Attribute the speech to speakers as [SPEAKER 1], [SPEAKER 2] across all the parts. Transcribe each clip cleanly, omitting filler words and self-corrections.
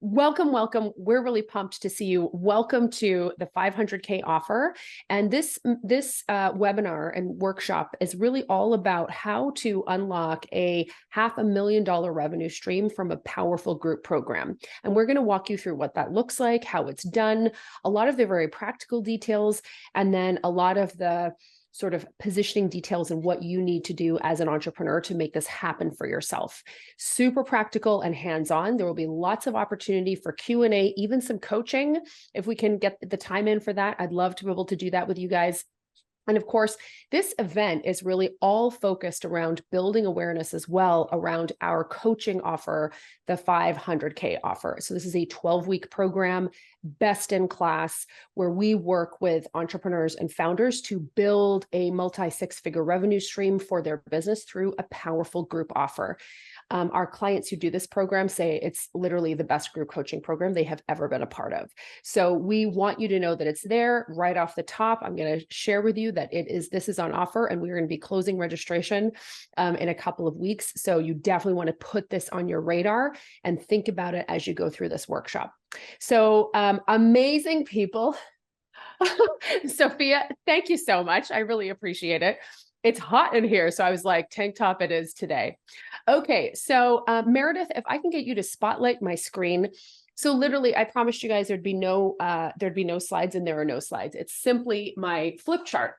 [SPEAKER 1] Welcome, welcome. We're really pumped to see you. Welcome to the 500K offer. And this webinar and workshop is really all about how to unlock a $500,000 revenue stream from a powerful group program. And we're going to walk you through what that looks like, how it's done, a lot of the very practical details, and then a lot of the sort of positioning details and what you need to do as an entrepreneur to make this happen for yourself. Super practical and hands-on. There will be lots of opportunity for Q&A, even some coaching. If we can get the time in for that, I'd love to be able to do that with you guys. And of course, this event is really all focused around building awareness as well around our coaching offer, the 500K offer. So this is a 12-week program, best in class, where we work with entrepreneurs and founders to build a multi-six-figure revenue stream for their business through a powerful group offer. Our clients who do this program say it's literally the best group coaching program they have ever been a part of. So we want you to know that it's there right off the top. I'm going to share with you that this is on offer, and we're going to be closing registration in a couple of weeks. So you definitely want to put this on your radar and think about it as you go through this workshop. So amazing people. Sophia, thank you so much. I really appreciate it. It's hot in here. So I was like, tank top it is today. Okay. So Meredith, if I can get you to spotlight my screen. So literally, I promised you guys there'd be no slides, and there are no slides. It's simply my flip chart.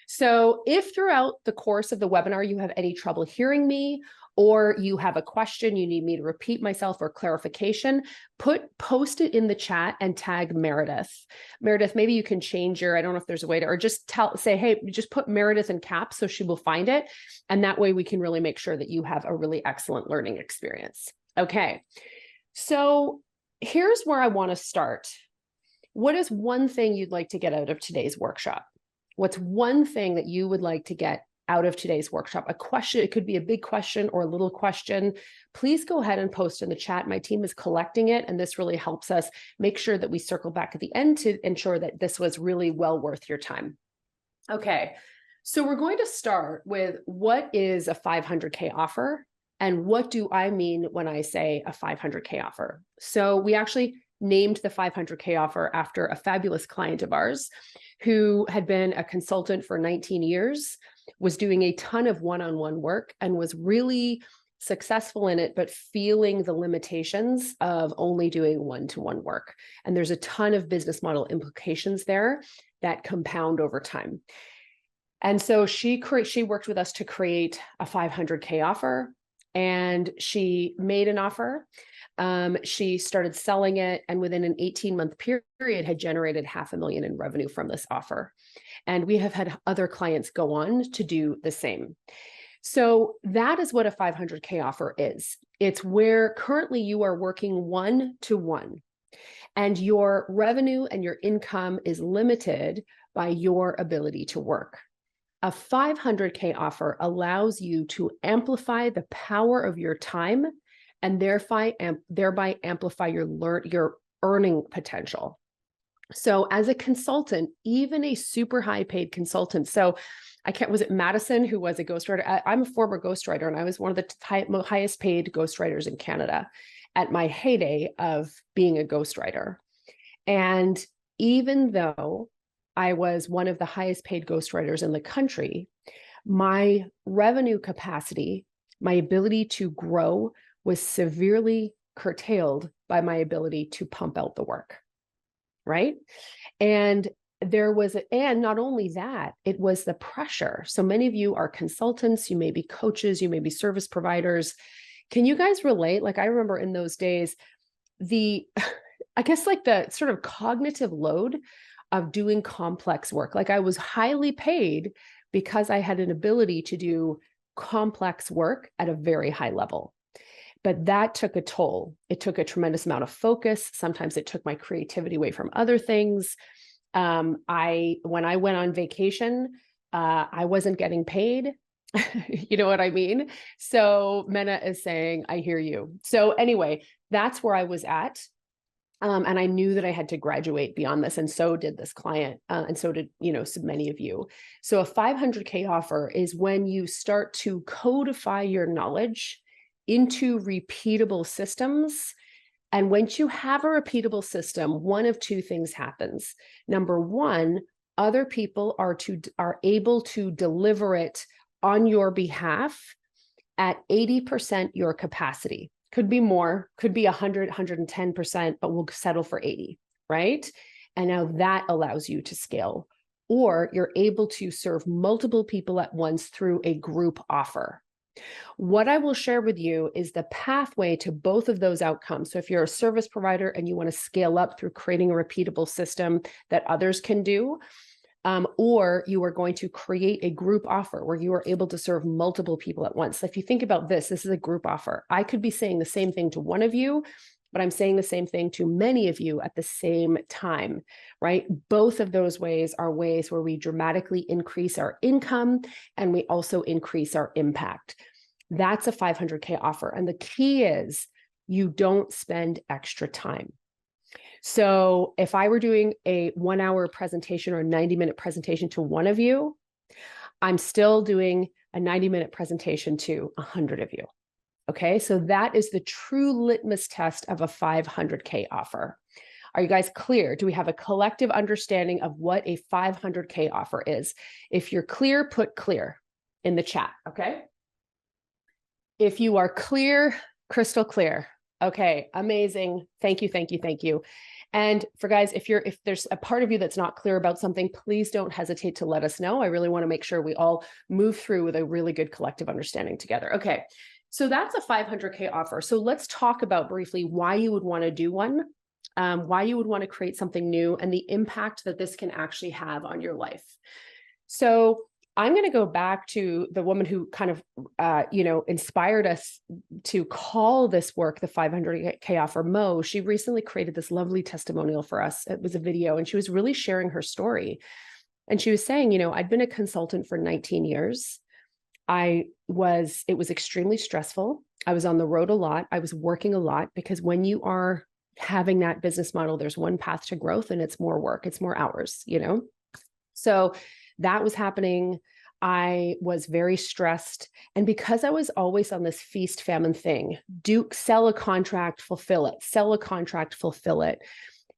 [SPEAKER 1] So if throughout the course of the webinar, you have any trouble hearing me, or you have a question, you need me to repeat myself or clarification, post it in the chat and tag Meredith. Meredith, maybe you can change I don't know if there's a way to, or just say, hey, just put Meredith in caps so she will find it. And that way we can really make sure that you have a really excellent learning experience. Okay. So here's where I want to start. What is one thing you'd like to get out of today's workshop? What's one thing that you would like to get out of today's workshop? A question, it could be a big question or a little question. Please go ahead and post in the chat. My team is collecting it, and this really helps us make sure that we circle back at the end to ensure that this was really well worth your time. Okay, so we're going to start with what is a 500K offer, and what do I mean when I say a 500K offer? So we actually named the 500K offer after a fabulous client of ours who had been a consultant for 19 years, was doing a ton of one-on-one work, and was really successful in it, but feeling the limitations of only doing one-to-one work. And there's a ton of business model implications there that compound over time. And so she worked with us to create a 500K offer, and she made an offer. She started selling it, and within an 18-month period had generated $500,000 in revenue from this offer. And we have had other clients go on to do the same. So that is what a 500K offer is. It's where currently you are working one-to-one, and your revenue and your income is limited by your ability to work. A 500K offer allows you to amplify the power of your time and thereby amplify your earning potential. So as a consultant, even a super high paid consultant, so was it Madison who was a ghostwriter? I'm a former ghostwriter, and I was one of the highest paid ghostwriters in Canada at my heyday of being a ghostwriter. And even though I was one of the highest paid ghostwriters in the country, my revenue capacity, my ability to grow, was severely curtailed by my ability to pump out the work, right? And and not only that, it was the pressure. So many of you are consultants, you may be coaches, you may be service providers. Can you guys relate? Like, I remember in those days, I guess like the sort of cognitive load of doing complex work. Like, I was highly paid because I had an ability to do complex work at a very high level. But that took a toll. It took a tremendous amount of focus. Sometimes it took my creativity away from other things. When I went on vacation, I wasn't getting paid. You know what I mean? So Mena is saying, I hear you. So anyway, that's where I was at. And I knew that I had to graduate beyond this. And so did this client. And so did, so many of you. So a 500K offer is when you start to codify your knowledge into repeatable systems. And once you have a repeatable system, one of two things happens. Number one, other people are able to deliver it on your behalf at 80% your capacity. Could be more, could be 100, 110%, but we'll settle for 80, right? And now that allows you to scale. Or you're able to serve multiple people at once through a group offer. What I will share with you is the pathway to both of those outcomes. So if you're a service provider and you want to scale up through creating a repeatable system that others can do, or you are going to create a group offer where you are able to serve multiple people at once. If you think about this is a group offer. I could be saying the same thing to one of you, but I'm saying the same thing to many of you at the same time, right? Both of those ways are ways where we dramatically increase our income and we also increase our impact. That's a 500K offer. And the key is you don't spend extra time. So if I were doing a 1-hour presentation or a 90-minute presentation to one of you, I'm still doing a 90-minute presentation to 100 of you. Okay, so that is the true litmus test of a 500K offer. Are you guys clear? Do we have a collective understanding of what a 500K offer is? If you're clear, put clear in the chat, okay? If you are clear, crystal clear. Okay, amazing. Thank you, thank you, thank you. And for guys, if there's a part of you that's not clear about something, please don't hesitate to let us know. I really want to make sure we all move through with a really good collective understanding together. Okay, so that's a 500K offer. So let's talk about briefly why you would want to do one, why you would want to create something new, and the impact that this can actually have on your life. So I'm going to go back to the woman who kind of, inspired us to call this work the 500K offer, Mo. She recently created this lovely testimonial for us. It was a video, and she was really sharing her story. And she was saying, I'd been a consultant for 19 years. It was extremely stressful. I was on the road a lot. I was working a lot because when you are having that business model, there's one path to growth and it's more work, it's more hours, So that was happening. I was very stressed. And because I was always on this feast famine thing, sell a contract, fulfill it, sell a contract, fulfill it.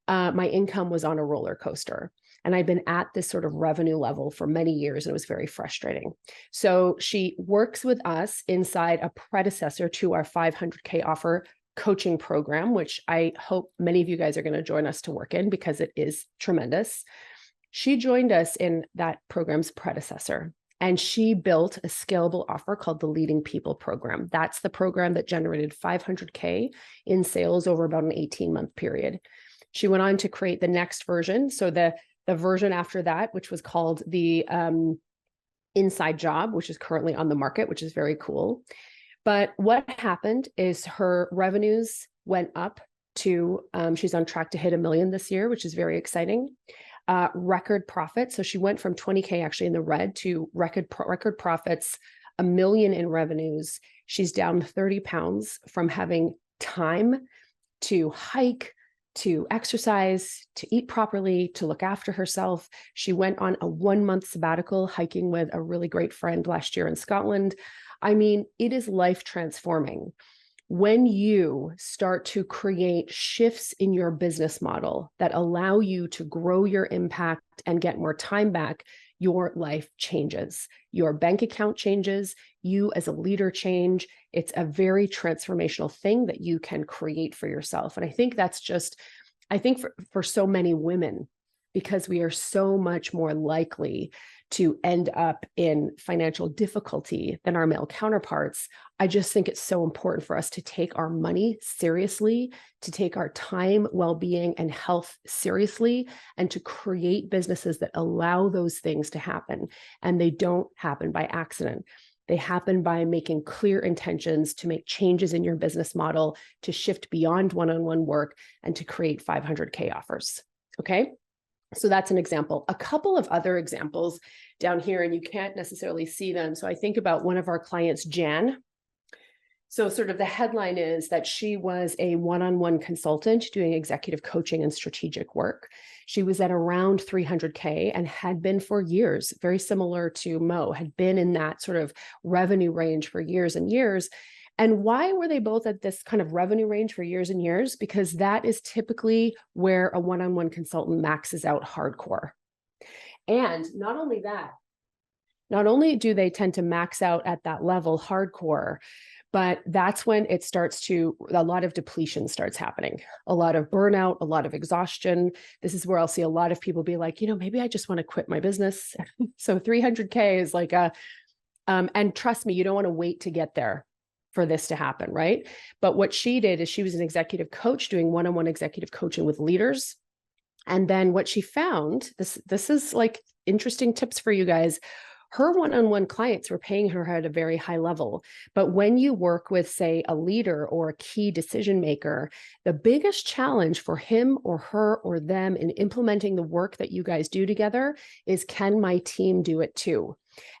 [SPEAKER 1] My income was on a roller coaster. And I'd been at this sort of revenue level for many years, and it was very frustrating. So she works with us inside a predecessor to our 500K offer coaching program, which I hope many of you guys are going to join us to work in because it is tremendous. She joined us in that program's predecessor, and she built a scalable offer called the Leading People program. That's the program that generated 500K in sales over about an 18-month period. She went on to create the next version. So the version after that, which was called the Inside Job, which is currently on the market, which is very cool. But what happened is her revenues went up to, she's on track to hit 1 million this year, which is very exciting. Record profit. So she went from 20K actually in the red to record profits, 1 million in revenues. She's down 30 pounds from having time to hike, to exercise, to eat properly, to look after herself. She went on a 1-month sabbatical hiking with a really great friend last year in Scotland. I mean, it is life transforming. When you start to create shifts in your business model that allow you to grow your impact and get more time back, your life changes. Your bank account changes. You as a leader change. It's a very transformational thing that you can create for yourself. And I think that's for so many women, because we are so much more likely to end up in financial difficulty than our male counterparts. I just think it's so important for us to take our money seriously, to take our time, well-being, and health seriously, and to create businesses that allow those things to happen. And they don't happen by accident. They happen by making clear intentions to make changes in your business model, to shift beyond one-on-one work, and to create 500K offers. Okay? So that's an example. A couple of other examples down here, and you can't necessarily see them. So I think about one of our clients, Jan. So sort of the headline is that she was a one-on-one consultant doing executive coaching and strategic work. She was at around 300K and had been for years, very similar to Mo, had been in that sort of revenue range for years and years. And why were they both at this kind of revenue range for years and years? Because that is typically where a one-on-one consultant maxes out hardcore. And not only that, not only do they tend to max out at that level hardcore, but that's when it starts to, a lot of depletion starts happening, a lot of burnout, a lot of exhaustion. This is where I'll see a lot of people be like, maybe I just want to quit my business. So 300K is like and trust me, you don't want to wait to get there for this to happen, right? But what she did is she was an executive coach doing one-on-one executive coaching with leaders. And then what she found, this is like interesting tips for you guys. Her one-on-one clients were paying her at a very high level. But when you work with, say, a leader or a key decision maker, the biggest challenge for him or her or them in implementing the work that you guys do together is, can my team do it too?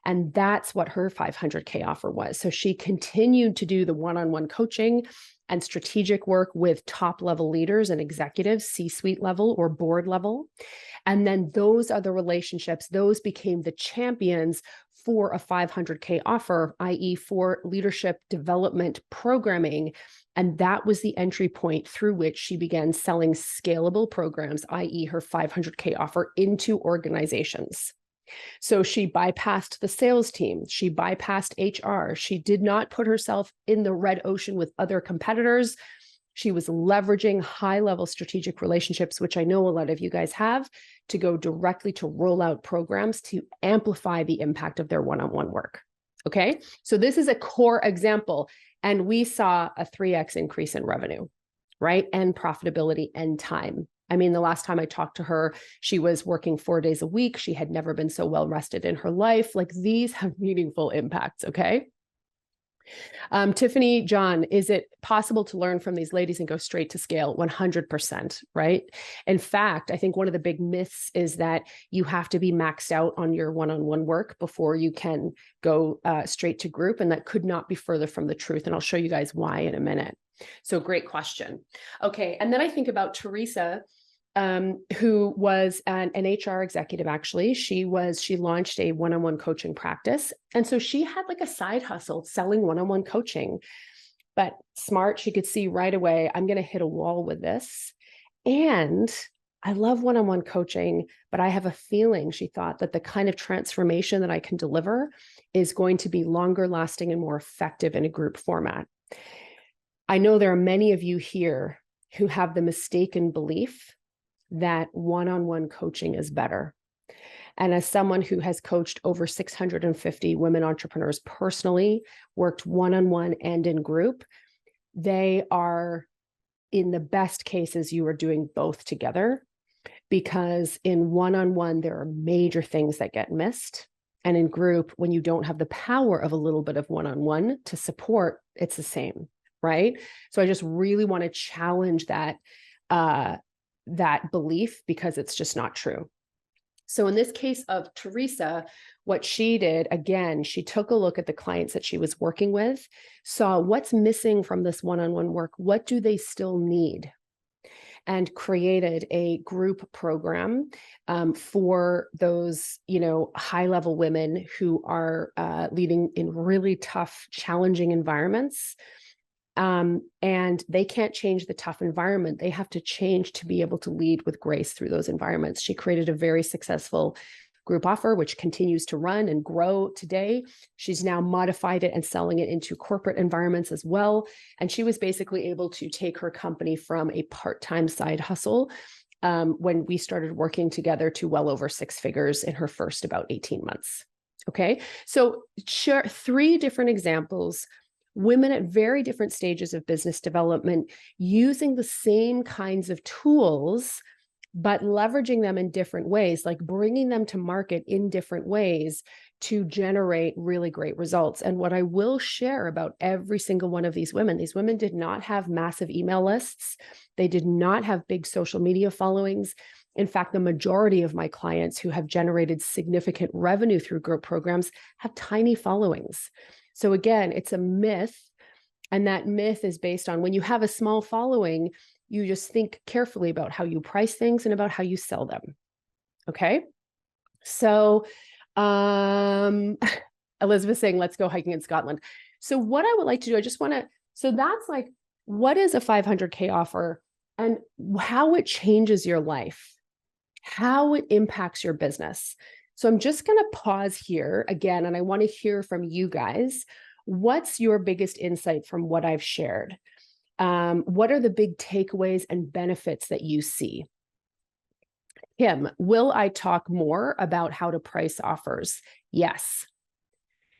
[SPEAKER 1] And that's what her 500K offer was. So she continued to do the one-on-one coaching and strategic work with top level leaders and executives, C-suite level or board level. And then those are the relationships, those became the champions for a 500K offer, i.e. for leadership development programming. And that was the entry point through which she began selling scalable programs, i.e. her 500K offer, into organizations. So she bypassed the sales team. She bypassed HR. She did not put herself in the red ocean with other competitors. She was leveraging high-level strategic relationships, which I know a lot of you guys have, to go directly to roll out programs to amplify the impact of their one-on-one work. Okay, so this is a core example. And we saw a 3x increase in revenue, right? And profitability and time. I mean, the last time I talked to her, she was working 4 days a week. She had never been so well rested in her life. Like, these have meaningful impacts, okay? Tiffany, John, is it possible to learn from these ladies and go straight to scale? 100%, right? In fact, I think one of the big myths is that you have to be maxed out on your one-on-one work before you can go straight to group. And that could not be further from the truth. And I'll show you guys why in a minute. So great question. Okay. And then I think about Teresa, who was an HR executive. Actually, she launched a one-on-one coaching practice. And so she had like a side hustle selling one-on-one coaching, but smart. She could see right away, I'm going to hit a wall with this. And I love one-on-one coaching, but I have a feeling, she thought, that the kind of transformation that I can deliver is going to be longer lasting and more effective in a group format. I know there are many of you here who have the mistaken belief that one-on-one coaching is better. And as someone who has coached over 650 women entrepreneurs personally, worked one-on-one and in group, they are, in the best cases, you are doing both together, because in one-on-one, there are major things that get missed. And in group, when you don't have the power of a little bit of one-on-one to support, it's the same, right? So I just really want to challenge that belief, because it's just not true. So in this case of Teresa, what she did, again, she took a look at the clients that she was working with, saw what's missing from this one-on-one work, what do they still need, and created a group program for those, high-level women who are leading in really tough, challenging environments. And they can't change the tough environment. They have to change to be able to lead with grace through those environments. She created a very successful group offer, which continues to run and grow today. She's now modified it and selling it into corporate environments as well. And she was basically able to take her company from a part-time side hustle when we started working together to well over 6 figures in her first about 18 months. Okay, so share 3 different examples. Women at very different stages of business development using the same kinds of tools, but leveraging them in different ways, like bringing them to market in different ways to generate really great results. And what I will share about every single one of these women did not have massive email lists. They did not have big social media followings. In fact, the majority of my clients who have generated significant revenue through group programs have tiny followings. So again, it's a myth. And that myth is based on, when you have a small following, you just think carefully about how you price things and about how you sell them. Okay. So Elizabeth saying, let's go hiking in Scotland. So what I would like to do, I just want to, so that's like, what is a 500K offer and how it changes your life, how it impacts your business. So I'm just going to pause here again, and I want to hear from you guys. What's your biggest insight from what I've shared? What are the big takeaways and benefits that you see? Kim, will I talk more about how to price offers? Yes.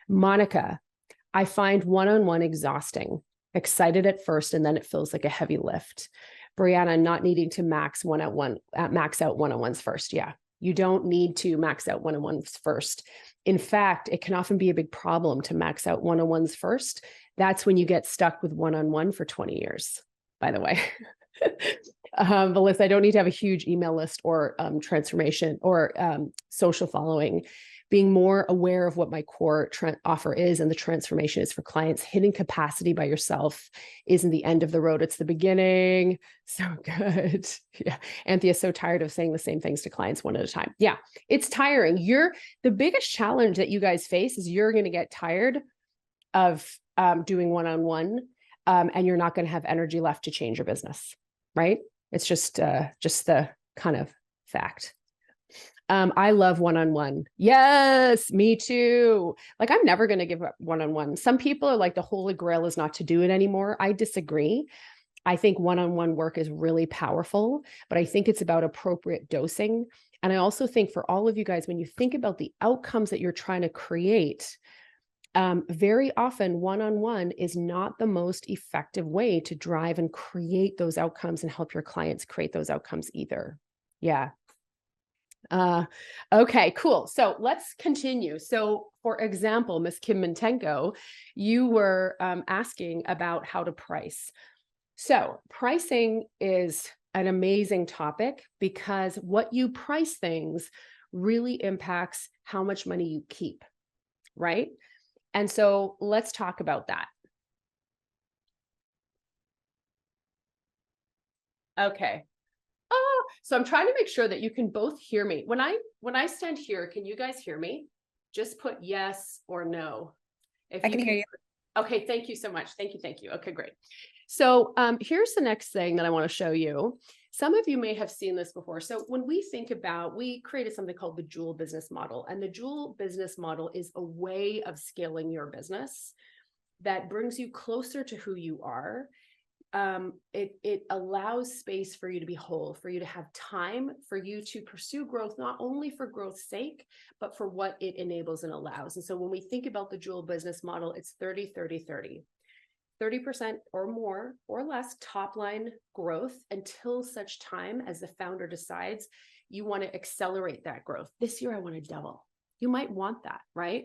[SPEAKER 1] Monica, I find one-on-one exhausting, excited at first, and then it feels like a heavy lift. Brianna, not needing to max out one-on-ones first. Yeah, you don't need to max out one-on-ones first. In fact, it can often be a big problem to max out one-on-ones first. That's when you get stuck with one-on-one for 20 years, by the way. Melissa, I don't need to have a huge email list or transformation or social following. Being more aware of what my core offer is and the transformation is for clients. Hitting capacity by yourself isn't the end of the road. It's the beginning. So good. Yeah. Anthea's so tired of saying the same things to clients one at a time. Yeah, it's tiring. The biggest challenge that you guys face is you're going to get tired of doing one-on-one, and you're not going to have energy left to change your business, right? It's just the kind of fact. I love one-on-one. Yes, me too. Like, I'm never going to give up one-on-one. Some people are like, the holy grail is not to do it anymore. I disagree. I think one-on-one work is really powerful, but I think it's about appropriate dosing. And I also think for all of you guys, when you think about the outcomes that you're trying to create, very often one-on-one is not the most effective way to drive and create those outcomes and help your clients create those outcomes either. Yeah. Okay, cool. So let's continue. So for example, Ms. Kim Mintenko, you were asking about how to price. So pricing is an amazing topic because what you price things really impacts how much money you keep, right? And so let's talk about that. Okay. Oh, so I'm trying to make sure that you can both hear me. When I stand here, can you guys hear me? Just put yes or no. If
[SPEAKER 2] I can hear you.
[SPEAKER 1] Okay, thank you so much. Thank you. Okay, great. So here's the next thing that I want to show you. Some of you may have seen this before. So when we created something called the Jewel business model. And the Jewel business model is a way of scaling your business that brings you closer to who you are. It allows space for you to be whole, for you to have time, for you to pursue growth, not only for growth's sake, but for what it enables and allows. And so when we think about the Jewel business model, it's 30, 30, 30. 30% or more or less top line growth until such time as the founder decides you want to accelerate that growth. This year, I want to double. You might want that, right?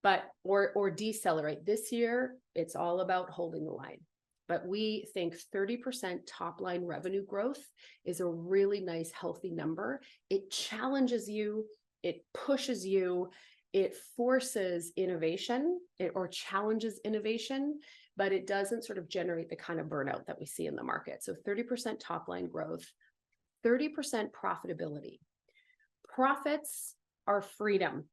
[SPEAKER 1] But, or decelerate. This year, it's all about holding the line. But we think 30% top line revenue growth is a really nice, healthy number. It challenges you, it pushes you, it forces innovation, or challenges innovation, but it doesn't sort of generate the kind of burnout that we see in the market. So 30% top line growth, 30% profitability. Profits are freedom,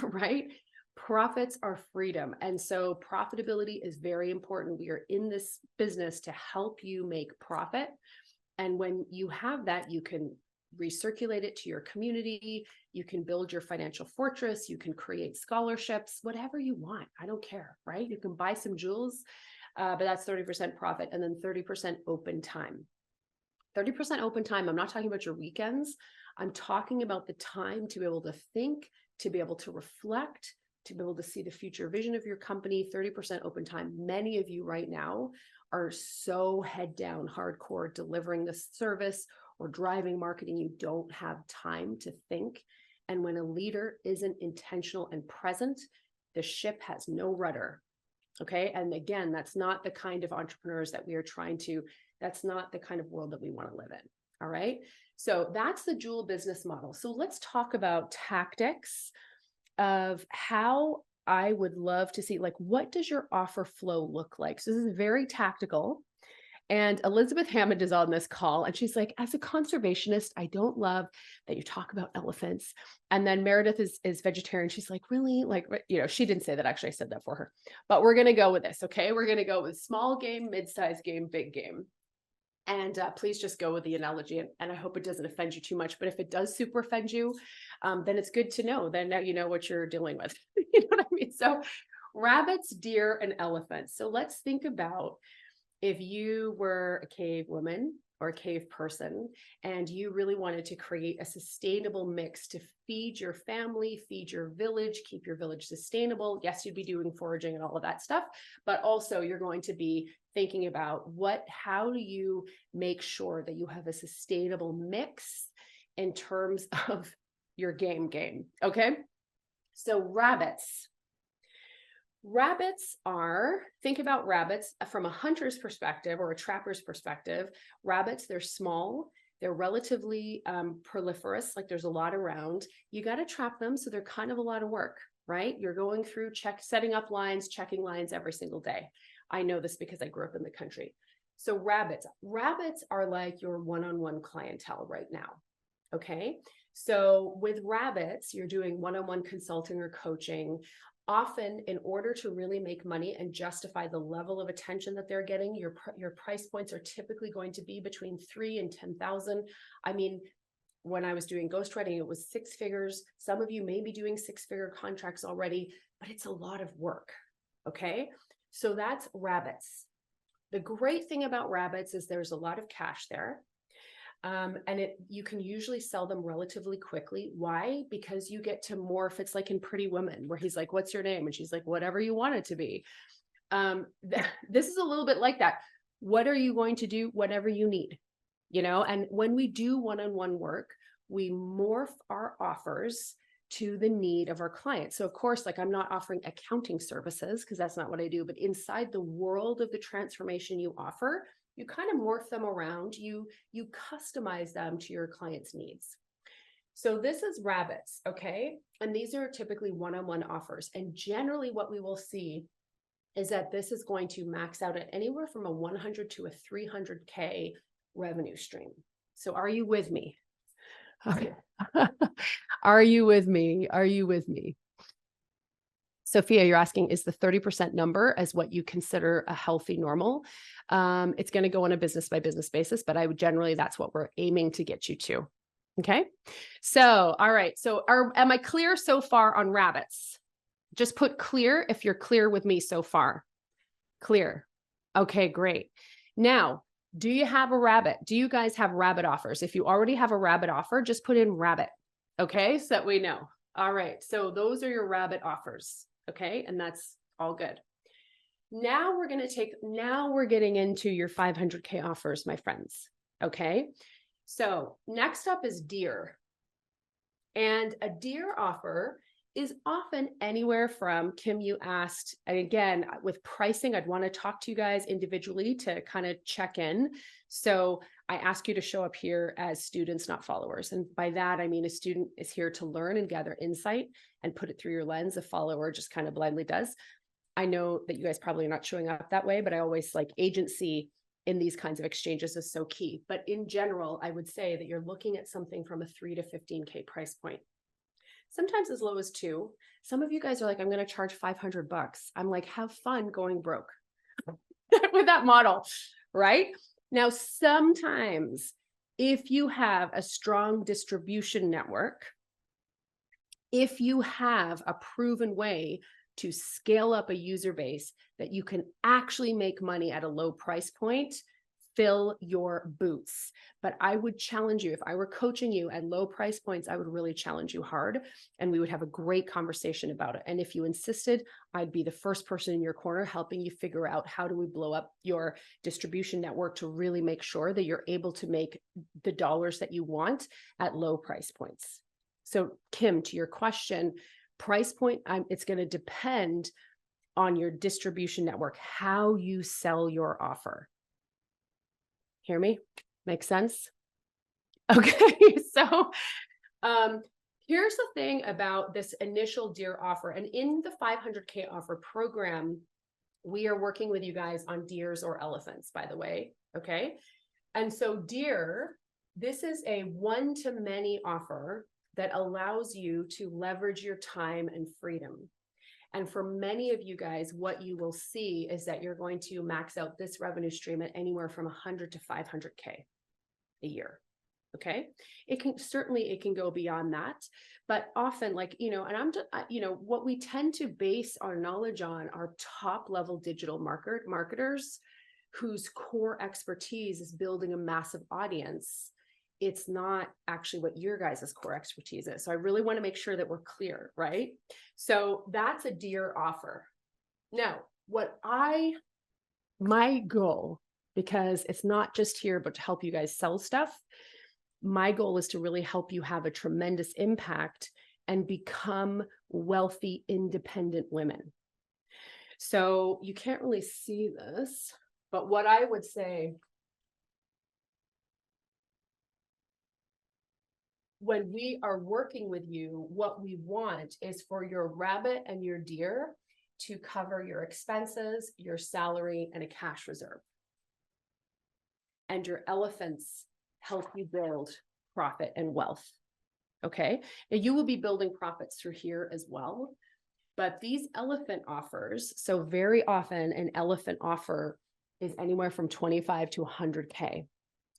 [SPEAKER 1] right? Profits are freedom. And so profitability is very important. We are in this business to help you make profit. And when you have that, you can recirculate it to your community. You can build your financial fortress. You can create scholarships, whatever you want. I don't care, right? You can buy some jewels, but that's 30% profit, and then 30% open time. 30% open time. I'm not talking about your weekends. I'm talking about the time to be able to think, to be able to reflect, to be able to see the future vision of your company. 30% open time. Many of you right now are so head down, hardcore, delivering the service or driving marketing. You don't have time to think. And when a leader isn't intentional and present, the ship has no rudder. Okay. And again, that's not the kind of entrepreneurs that we are that's not the kind of world that we want to live in. All right. So that's the Jewel business model. So let's talk about tactics of how I would love to see, like, what does your offer flow look like? So this is very tactical. And Elizabeth Hammond is on this call and she's like, as a conservationist, I don't love that you talk about elephants. And then Meredith is vegetarian. She's like, really? Like, she didn't say that, actually, I said that for her. But we're going to go with this, okay? We're going to go with small game, mid-sized game, big game. And please just go with the analogy, and I hope it doesn't offend you too much. But if it does super offend you, then it's good to know. Then now you know what you're dealing with. You know what I mean? So rabbits, deer, and elephants. So let's think about if you were a cave woman or a cave person, and you really wanted to create a sustainable mix to feed your family, feed your village, keep your village sustainable. Yes, you'd be doing foraging and all of that stuff, but also you're going to be thinking about how do you make sure that you have a sustainable mix in terms of your game. Okay. So rabbits think about rabbits from a hunter's perspective or a trapper's perspective. Rabbits, they're small, they're relatively proliferous, like there's a lot around. You got to trap them, so they're kind of a lot of work, right? You're going through setting up lines, checking lines every single day. I know this because I grew up in the country. So rabbits are like your one-on-one clientele right now. Okay. So with rabbits, you're doing one-on-one consulting or coaching. Often, in order to really make money and justify the level of attention that they're getting, your price points are typically going to be between $3,000 and $10,000. I mean, when I was doing ghostwriting, it was six figures. Some of you may be doing six-figure contracts already, but it's a lot of work. Okay. So that's rabbits. The great thing about rabbits is there's a lot of cash there. And you can usually sell them relatively quickly. Why? Because you get to morph. It's like in Pretty Woman, where he's like, what's your name? And she's like, whatever you want it to be. This is a little bit like that. What are you going to do? Whatever you need, and when we do one-on-one work, we morph our offers to the need of our client. So of course, like, I'm not offering accounting services because that's not what I do, but inside the world of the transformation you offer, you kind of morph them around, you customize them to your client's needs. So this is rabbits, okay? And these are typically one-on-one offers. And generally what we will see is that this is going to max out at anywhere from a 100 to a 300K revenue stream. So are you with me? Okay. Are you with me? Are you with me? Sophia, you're asking, is the 30% number as what you consider a healthy normal? It's going to go on a business by business basis, but generally that's what we're aiming to get you to. Okay. So, all right. So am I clear so far on rabbits? Just put clear if you're clear with me so far. Clear. Okay, great. Now, do you have a rabbit? Do you guys have rabbit offers? If you already have a rabbit offer, just put in rabbit. Okay, so that we know. All right, so those are your rabbit offers. Okay, and that's all good. Now we're getting into your 500K offers, my friends. Okay, so next up is deer. And a deer offer is often anywhere from, Kim, you asked, and again, with pricing, I'd want to talk to you guys individually to kind of check in. So I ask you to show up here as students, not followers. And by that, I mean, a student is here to learn and gather insight and put it through your lens. A follower just kind of blindly does. I know that you guys probably are not showing up that way, but I always like agency in these kinds of exchanges is so key. But in general, I would say that you're looking at something from a 3 to 15K price point. Sometimes as low as 2. Some of you guys are like, I'm going to charge $500. I'm like, have fun going broke with that model, right? Now, sometimes if you have a strong distribution network, if you have a proven way to scale up a user base that you can actually make money at a low price point, fill your boots. But I would challenge you, if I were coaching you at low price points, I would really challenge you hard, and we would have a great conversation about it. And if you insisted, I'd be the first person in your corner helping you figure out how do we blow up your distribution network to really make sure that you're able to make the dollars that you want at low price points. So Kim, to your question, price point, it's going to depend on your distribution network, how you sell your offer. Hear me? Make sense? Okay, so here's the thing about this initial deer offer. And in the 500K offer program, we are working with you guys on deers or elephants, by the way. Okay. And so Dear, this is a one-to-many offer that allows you to leverage your time and freedom. And for many of you guys, what you will see is that you're going to max out this revenue stream at anywhere from 100 to 500K a year. Okay. It can go beyond that, but often, like, and what we tend to base our knowledge on are top level digital marketers whose core expertise is building a massive audience. It's not actually what your guys' core expertise is. So I really want to make sure that we're clear, right? So that's a Dear offer. Now, my goal, because it's not just here, but to help you guys sell stuff, my goal is to really help you have a tremendous impact and become wealthy, independent women. So you can't really see this, but what I would say, when we are working with you, what we want is for your rabbit and your deer to cover your expenses, your salary, and a cash reserve. And your elephants help you build profit and wealth. Okay. And you will be building profits through here as well. But these elephant offers, so very often an elephant offer is anywhere from 25 to 100K.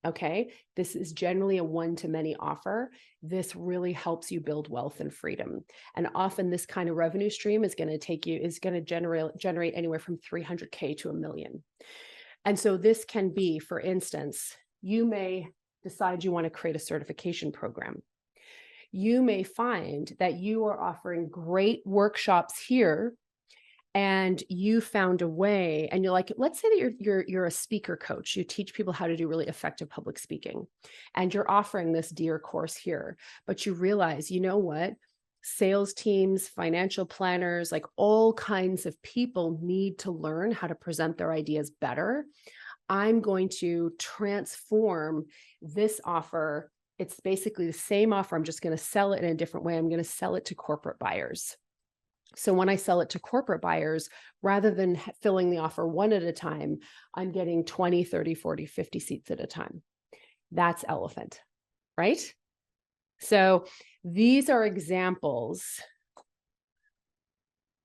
[SPEAKER 1] Okay. This is generally a one-to-many offer. This really helps you build wealth and freedom. And often this kind of revenue stream is going to generate anywhere from 300K to $1 million. And so this can be, for instance, you may decide you want to create a certification program. You may find that you are offering great workshops here, and you found a way, and you're like, let's say that you're a speaker coach. You teach people how to do really effective public speaking, and you're offering this Dear course here, but you realize, you know what? Sales teams, financial planners, like all kinds of people need to learn how to present their ideas better. I'm going to transform this offer. It's basically the same offer. I'm just going to sell it in a different way. I'm going to sell it to corporate buyers. So when I sell it to corporate buyers, rather than filling the offer one at a time, I'm getting 20, 30, 40, 50 seats at a time. That's elephant, right? So these are examples.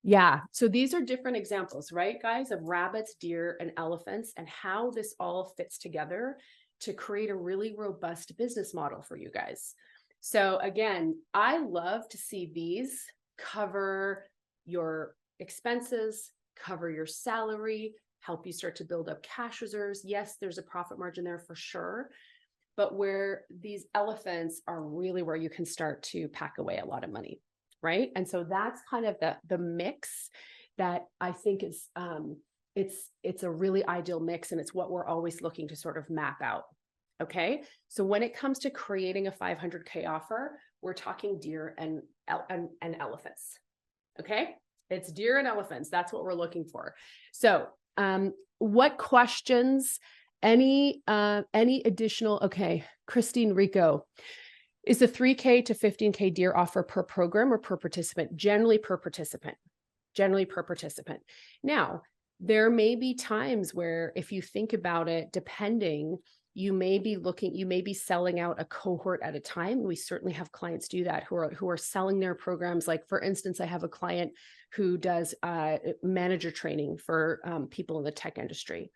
[SPEAKER 1] Yeah. So these are different examples, right, guys, of rabbits, deer, and elephants, and how this all fits together to create a really robust business model for you guys. So again, I love to see these cover your expenses, cover your salary, help you start to build up cash reserves. Yes, there's a profit margin there for sure, but where these elephants are really where you can start to pack away a lot of money, right? And so that's kind of the mix that I think is it's a really ideal mix, and it's what we're always looking to sort of map out. Okay, so when it comes to creating a 500K offer, we're talking deer and elephants. Okay, it's deer and elephants. That's what we're looking for. So what questions? Any additional? Okay, Christine Rico, is the 3K to 15K deer offer per program or per participant? Generally per participant. Generally per participant. Now, there may be times where, if you think about it, depending, you may be selling out a cohort at a time. We certainly have clients do that who are selling their programs. Like, for instance, I have a client who does manager training for people in the tech industry.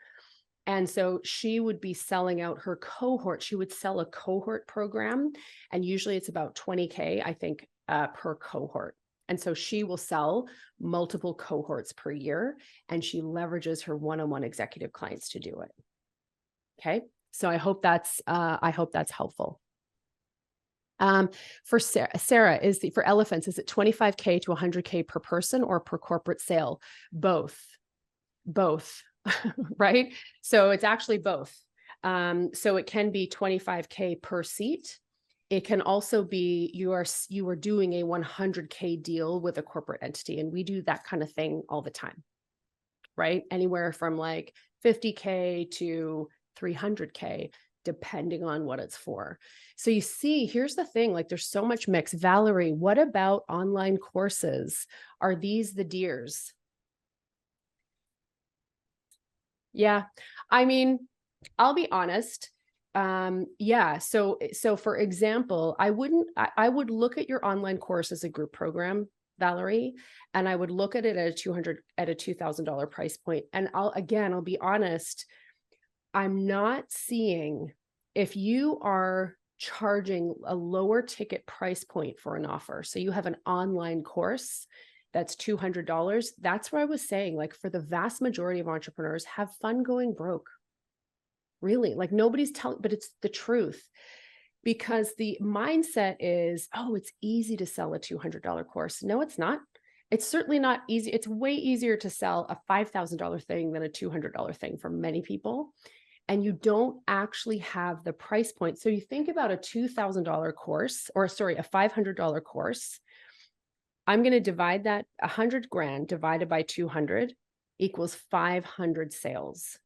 [SPEAKER 1] And so she would be selling out her cohort. She would sell a cohort program, and usually it's about 20K, I think, per cohort. And so she will sell multiple cohorts per year, and she leverages her one-on-one executive clients to do it. Okay. So I hope that's helpful. For Sarah, for elephants, is it 25K to 100K per person or per corporate sale? Both, right? So it's actually both. So it can be 25K per seat. It can also be you are doing a 100K deal with a corporate entity, and we do that kind of thing all the time, right? Anywhere from like 50K to 300K, depending on what it's for. So you see, here's the thing, like there's so much mix. Valerie, what about online courses? Are these the deers? Yeah, I mean, I'll be honest. Yeah. So for example, I would look at your online course as a group program, Valerie, and I would look at it at a $2,000 price point. And I'll be honest. I'm not seeing, if you are charging a lower ticket price point for an offer. So you have an online course that's $200. That's where I was saying, like, for the vast majority of entrepreneurs, have fun going broke. Really, like, nobody's telling, but it's the truth, because the mindset is, oh, it's easy to sell a $200 course. No, it's not. It's certainly not easy. It's way easier to sell a $5,000 thing than a $200 thing for many people. And you don't actually have the price point. So you think about a $2,000 course, or sorry, a $500 course. I'm going to divide that, 100 grand divided by 200 equals 500 sales.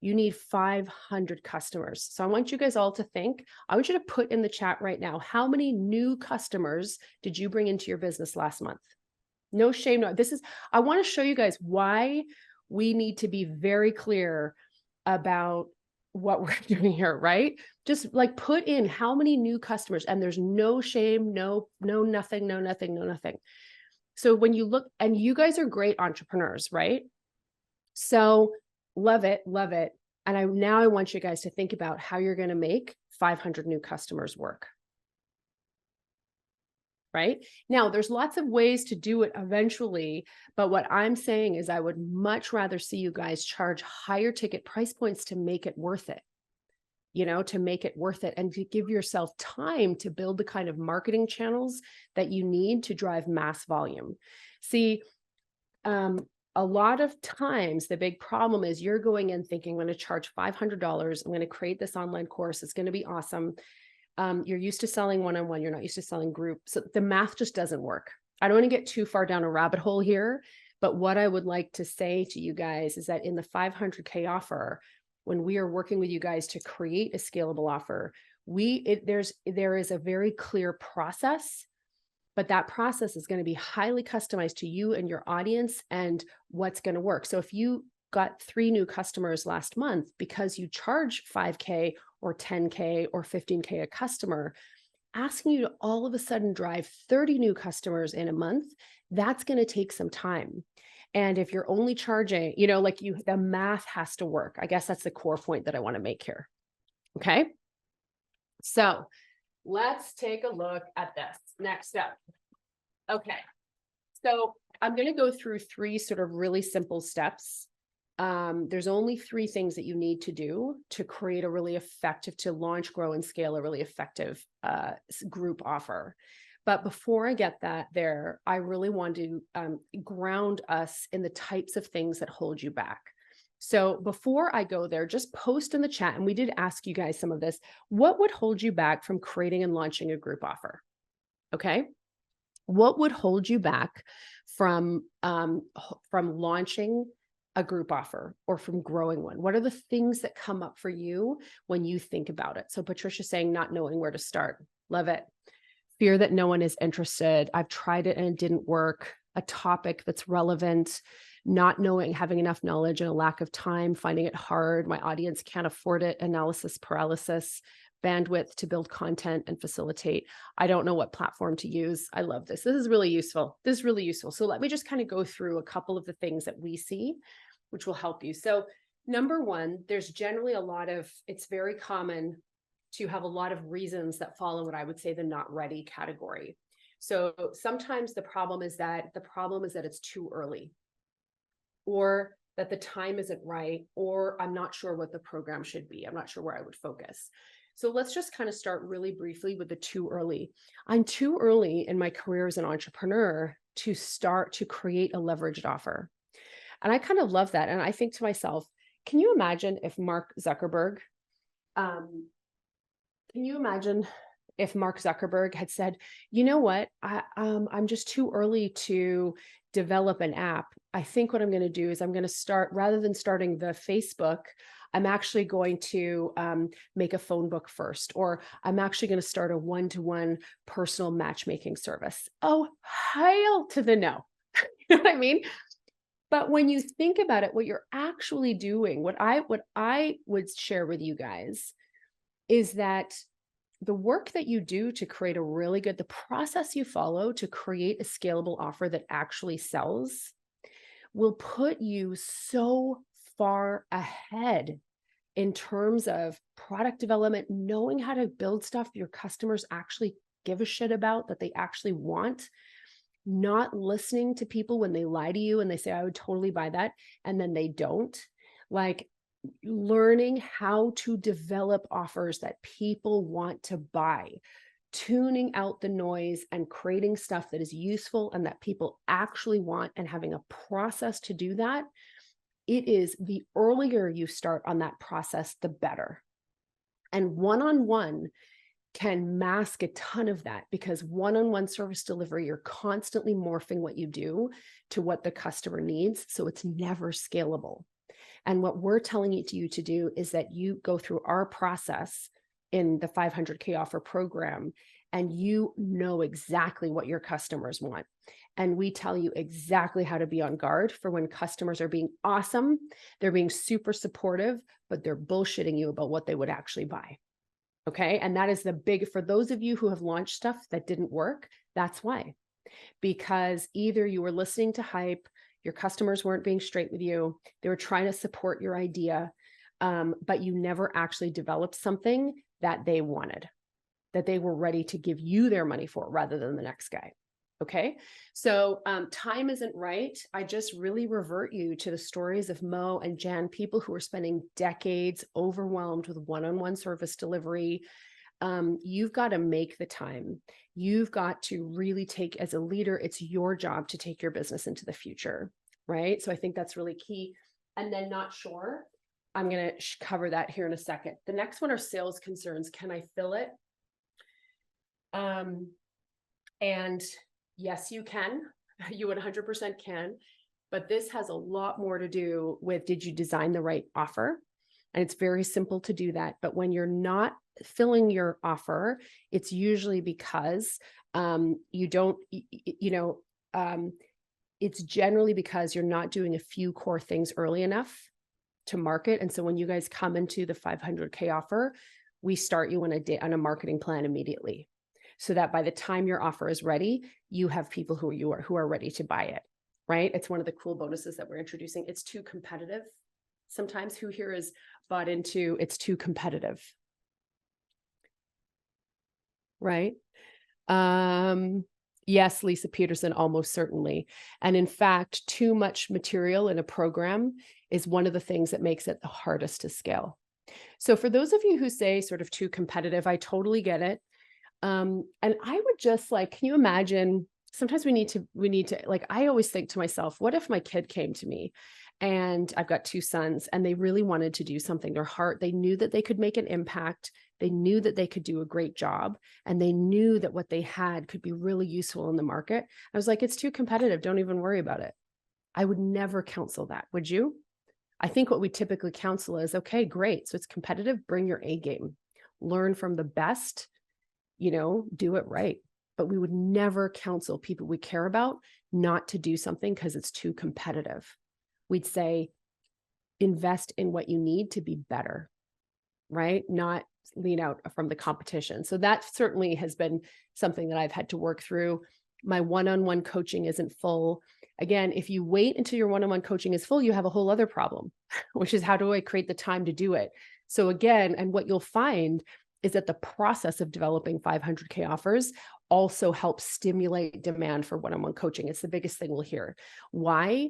[SPEAKER 1] You need 500 customers. So I want you guys all to think, I want you to put in the chat right now, how many new customers did you bring into your business last month? No shame. No, I want to show you guys why we need to be very clear about what we're doing here, right? Just like put in how many new customers, and there's no shame, no nothing. So when you look, and you guys are great entrepreneurs, right? So love it. And now I want you guys to think about how you're going to make 500 new customers work. Right? Now, there's lots of ways to do it eventually, but what I'm saying is I would much rather see you guys charge higher ticket price points to make it worth it, to make it worth it, and to give yourself time to build the kind of marketing channels that you need to drive mass volume. See, a lot of times the big problem is you're going in thinking, I'm going to charge $500. I'm going to create this online course. It's going to be awesome. You're used to selling one-on-one. You're not used to selling group. So the math just doesn't work. I don't want to get too far down a rabbit hole here, but what I would like to say to you guys is that in the 500K offer, when we are working with you guys to create a scalable offer, there is a very clear process, but that process is going to be highly customized to you and your audience and what's going to work. So if you got 3 new customers last month because you charge 5K or 10K or 15K a customer, asking you to all of a sudden drive 30 new customers in a month, that's going to take some time. And if you're only charging, the math has to work. I guess that's the core point that I want to make here. Okay. So let's take a look at this next up. Okay. So I'm going to go through 3 sort of really simple steps. There's only 3 things that you need to do to create a really effective, to launch, grow, and scale a really effective group offer. But before I get there, I really want to ground us in the types of things that hold you back. So before I go there, just post in the chat, and we did ask you guys some of this, what would hold you back from creating and launching a group offer? Okay. What would hold you back from launching a group offer or from growing one? What are the things that come up for you when you think about it? So Patricia's saying not knowing where to start. Love it. Fear that no one is interested. I've tried it and it didn't work. A topic that's relevant, not knowing, having enough knowledge and a lack of time, finding it hard. My audience can't afford it. Analysis paralysis. Bandwidth to build content and facilitate. I don't know what platform to use. I love this. This is really useful. So let me just kind of go through a couple of the things that we see, which will help you. So number 1, there's generally it's very common to have a lot of reasons that fall in what I would say the not ready category. So sometimes the problem is that it's too early, or that the time isn't right, or I'm not sure what the program should be. I'm not sure where I would focus. So let's just kind of start really briefly with the too early. I'm too early in my career as an entrepreneur to start to create a leveraged offer. And I kind of love that. And I think to myself, can you imagine if Mark Zuckerberg had said, you know what, I'm just too early to develop an app. I think what I'm going to do is I'm going to start, rather than starting the Facebook, I'm actually going to make a phone book first, or I'm actually going to start a one-to-one personal matchmaking service. Oh, hail to the no. You know what I mean? But when you think about it, what you're actually doing, what I would share with you guys is that the work that you do to create the process you follow to create a scalable offer that actually sells will put you so far ahead in terms of product development, knowing how to build stuff your customers actually give a shit about, that they actually want, not listening to people when they lie to you and they say, I would totally buy that, and then they don't. Like, learning how to develop offers that people want to buy, tuning out the noise and creating stuff that is useful and that people actually want, and having a process to do that. It is, the earlier you start on that process, the better. And one-on-one can mask a ton of that, because one-on-one service delivery, you're constantly morphing what you do to what the customer needs. So it's never scalable. And what we're telling you to do is that you go through our process in the 500K offer program, and you know exactly what your customers want. And we tell you exactly how to be on guard for when customers are being awesome, they're being super supportive, but they're bullshitting you about what they would actually buy. Okay. And that is for those of you who have launched stuff that didn't work, that's why. Because either you were listening to hype, your customers weren't being straight with you, they were trying to support your idea, but you never actually developed something that they wanted, that they were ready to give you their money for rather than the next guy. Okay. So time isn't right. I just really revert you to the stories of Mo and Jan, people who are spending decades overwhelmed with one-on-one service delivery. You've got to make the time. You've got to really take, as a leader, it's your job to take your business into the future. Right. So I think that's really key. And then not sure. I'm going to cover that here in a second. The next one are sales concerns. Can I fill it? And yes, you can. You 100% can. But this has a lot more to do with, did you design the right offer? And it's very simple to do that. But when you're not filling your offer, it's usually because you don't, it's generally because you're not doing a few core things early enough to market. And so when you guys come into the 500K offer, we start you on a marketing plan immediately, so that by the time your offer is ready, you have people who are ready to buy it, right? It's one of the cool bonuses that we're introducing. It's too competitive. Sometimes who here is bought into it's too competitive, right? Yes, Lisa Peterson, almost certainly. And in fact, too much material in a program is one of the things that makes it the hardest to scale. So for those of you who say sort of too competitive, I totally get it. And I would just like, can you imagine, sometimes we need to, like, I always think to myself, what if my kid came to me, and I've got two sons, and they really wanted to do something, they knew that they could make an impact. They knew that they could do a great job, and they knew that what they had could be really useful in the market. I was like, it's too competitive. Don't even worry about it. I would never counsel that. Would you? I think what we typically counsel is, okay, great. So it's competitive. Bring your A game, learn from the best, do it right. But we would never counsel people we care about not to do something because it's too competitive. We'd say, invest in what you need to be better, right? Not lean out from the competition. So that certainly has been something that I've had to work through. My one-on-one coaching isn't full. Again, if you wait until your one-on-one coaching is full, you have a whole other problem, which is, how do I create the time to do it? So again, and what you'll find is that the process of developing 500K offers also helps stimulate demand for one-on-one coaching. It's the biggest thing we'll hear. Why?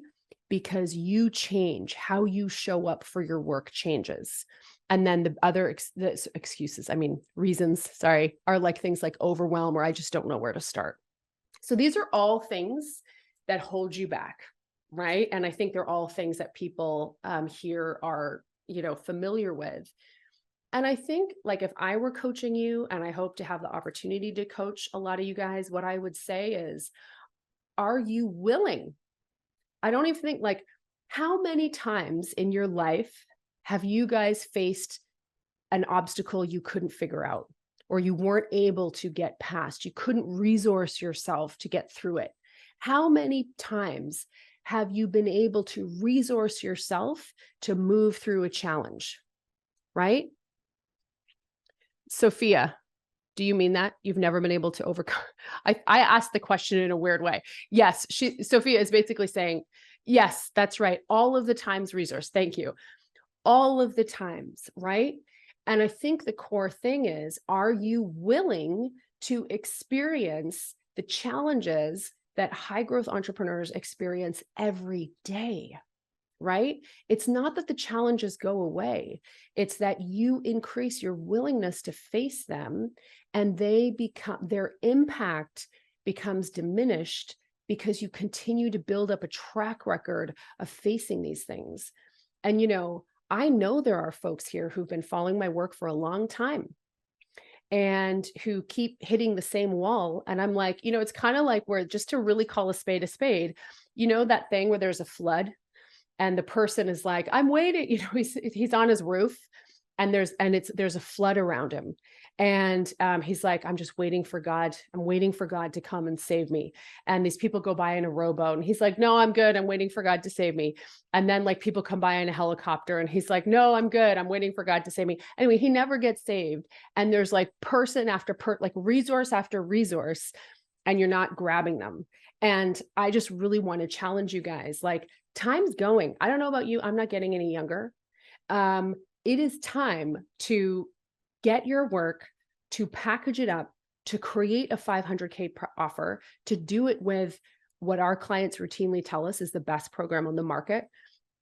[SPEAKER 1] Because you change, how you show up for your work changes. And then the other reasons, are like things like overwhelm, or I just don't know where to start. So these are all things that hold you back, right? And I think they're all things that people here are, familiar with. And I think, like, if I were coaching you, and I hope to have the opportunity to coach a lot of you guys, what I would say is, are you willing? I don't even think, like, how many times in your life have you guys faced an obstacle you couldn't figure out, or you weren't able to get past? You couldn't resource yourself to get through it. How many times have you been able to resource yourself to move through a challenge, right? Sophia, do you mean that? You've never been able to overcome? I asked the question in a weird way. Yes, Sophia is basically saying, yes, that's right. All of the times resource. Thank you. All of the times, right? And I think the core thing is, are you willing to experience the challenges that high growth entrepreneurs experience every day, right? It's not that the challenges go away. It's that you increase your willingness to face them, and their impact becomes diminished because you continue to build up a track record of facing these things. And, I know there are folks here who've been following my work for a long time and who keep hitting the same wall. And I'm like, it's kind of like where, just to really call a spade, that thing where there's a flood and the person is like, I'm waiting, he's on his roof and there's a flood around him. And he's like, I'm just waiting for God. I'm waiting for God to come and save me. And these people go by in a rowboat and he's like, no, I'm good. I'm waiting for God to save me. And then like people come by in a helicopter and he's like, no, I'm good. I'm waiting for God to save me. Anyway, he never gets saved. And there's like person after like resource after resource, and you're not grabbing them. And I just really want to challenge you guys. Like, time's going. I don't know about you. I'm not getting any younger. It is time to get your work, to package it up, to create a 500K offer, to do it with what our clients routinely tell us is the best program on the market,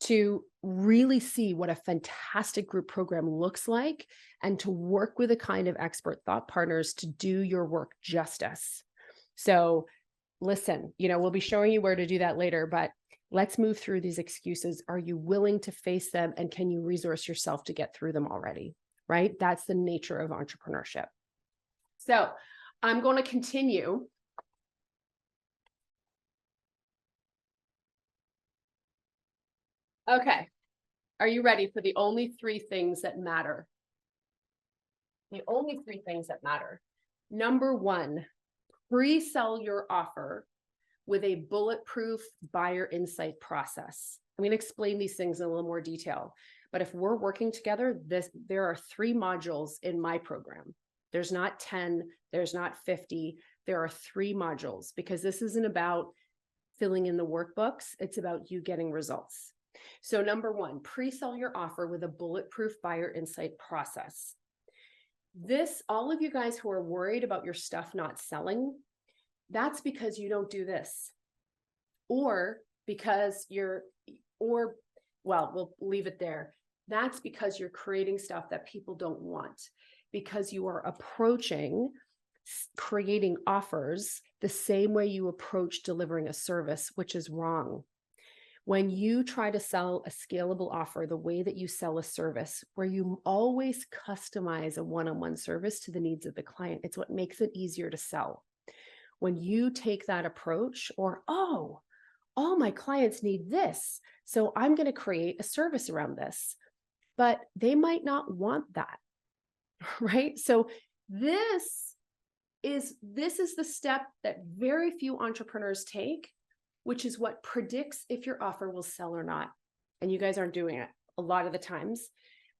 [SPEAKER 1] to really see what a fantastic group program looks like, and to work with a kind of expert thought partners to do your work justice. So listen, we'll be showing you where to do that later, but let's move through these excuses. Are you willing to face them? And can you resource yourself to get through them already? Right? That's the nature of entrepreneurship. So I'm going to continue. Okay. Are you ready for the only three things that matter? The only three things that matter. Number one, pre-sell your offer with a bulletproof buyer insight process. I'm going to explain these things in a little more detail. But if we're working together, there are 3 modules in my program. There's not 10, there's not 50. There are 3 modules, because this isn't about filling in the workbooks. It's about you getting results. So number one, pre-sell your offer with a bulletproof buyer insight process. All of you guys who are worried about your stuff not selling, that's because you don't do this. Or because we'll leave it there. That's because you're creating stuff that people don't want, because you are approaching creating offers the same way you approach delivering a service, which is wrong. When you try to sell a scalable offer the way that you sell a service, where you always customize a one-on-one service to the needs of the client, it's what makes it easier to sell. When you take that approach, or, all my clients need this, so I'm going to create a service around this, but they might not want that, right? So this is the step that very few entrepreneurs take, which is what predicts if your offer will sell or not. And you guys aren't doing it a lot of the times,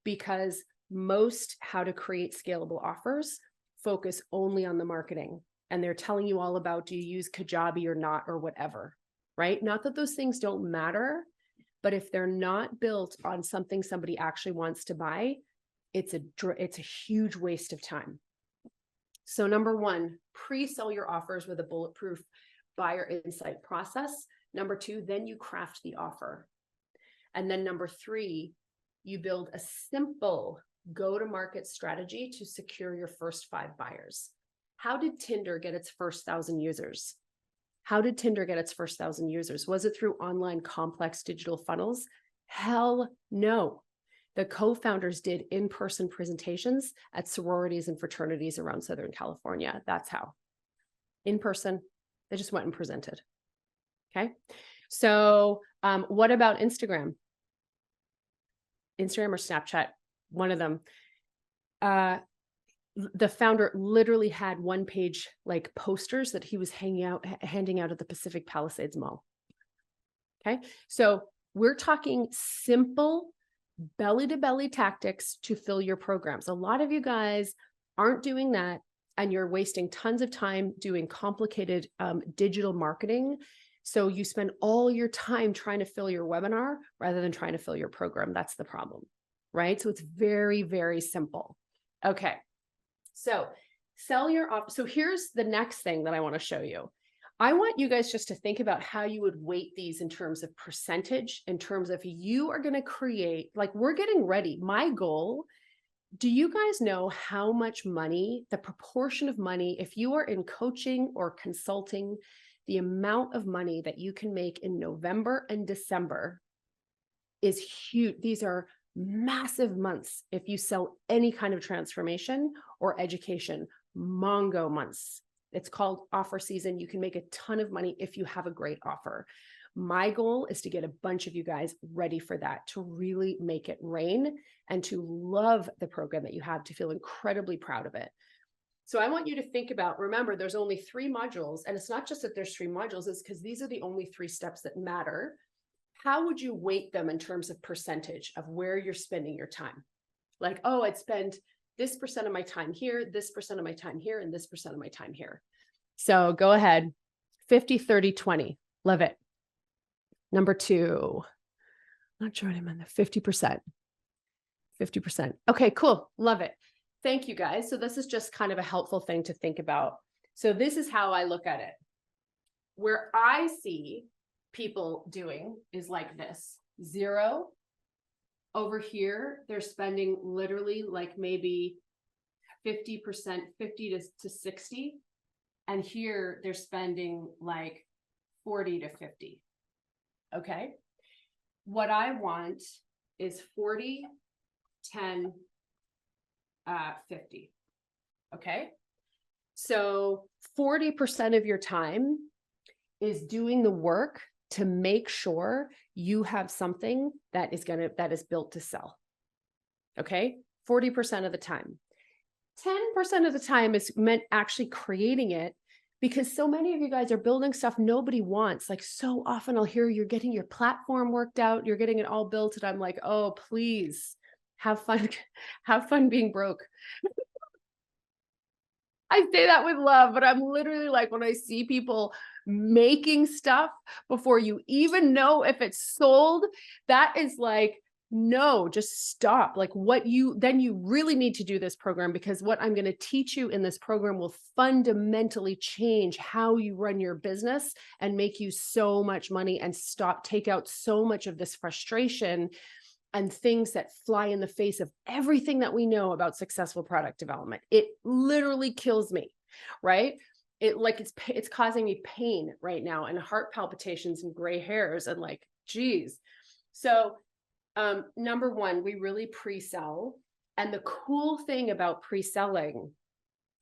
[SPEAKER 1] because most how to create scalable offers focus only on the marketing. And they're telling you all about, do you use Kajabi or not, or whatever, right? Not that those things don't matter, but if they're not built on something somebody actually wants to buy, it's a huge waste of time. So number one, pre-sell your offers with a bulletproof buyer insight process. Number two, then you craft the offer. And then number three, you build a simple go-to-market strategy to secure your first 5 buyers. How did Tinder get its first 1,000 users? How did Tinder get its first 1,000 users? Was it through online complex digital funnels? Hell no. The co-founders did in-person presentations at sororities and fraternities around Southern California. That's how. In person, they just went and presented. Okay. So what about Instagram? Instagram or Snapchat, one of them. The founder literally had 1-page like posters that he was handing out at the Pacific Palisades Mall. Okay. So we're talking simple belly to belly tactics to fill your programs. A lot of you guys aren't doing that, and you're wasting tons of time doing complicated digital marketing. So you spend all your time trying to fill your webinar rather than trying to fill your program. That's the problem, right? So it's very, very simple. Okay. So sell your offer. So here's the next thing that I want to show you. I want you guys just to think about how you would weight these in terms of percentage, in terms of you are going to create, like we're getting ready. My goal, do you guys know how much money, the proportion of money, if you are in coaching or consulting, the amount of money that you can make in November and December is huge. These are massive months if you sell any kind of transformation or education, Mongo months. It's called offer season. You can make a ton of money if you have a great offer. My goal is to get a bunch of you guys ready for that, to really make it rain and to love the program that you have, to feel incredibly proud of it. So I want you to think about, remember, there's only 3 modules, and it's not just that there's 3 modules, it's because these are the only 3 steps that matter. How would you weight them in terms of percentage of where you're spending your time? Like, oh, I'd spend this % of my time here, this % of my time here, and this % of my time here. So go ahead. 50, 30, 20. Love it. Number 2. Not sure what I'm on the 50%. 50%. Okay, cool. Love it. Thank you guys. So this is just kind of a helpful thing to think about. So this is how I look at it. Where I see people doing is like this. 0. Over here, they're spending literally like maybe 50%, 50 to 60. And here they're spending like 40 to 50. Okay. What I want is 40, 10, 50. Okay. So 40% of your time is doing the work to make sure you have something that is built to sell. Okay. 40% of the time. 10% of the time is meant actually creating it, because so many of you guys are building stuff nobody wants. Like so often I'll hear you're getting your platform worked out, you're getting it all built. And I'm like, oh, please have fun being broke. I say that with love, but I'm literally like, when I see people making stuff before you even know if it's sold, that is like, no, just stop. Like then you really need to do this program, because what I'm going to teach you in this program will fundamentally change how you run your business and make you so much money, and take out so much of this frustration and things that fly in the face of everything that we know about successful product development. It literally kills me, right? It's causing me pain right now, and heart palpitations and gray hairs, and like, geez. So number 1, we really pre-sell. And the cool thing about pre-selling,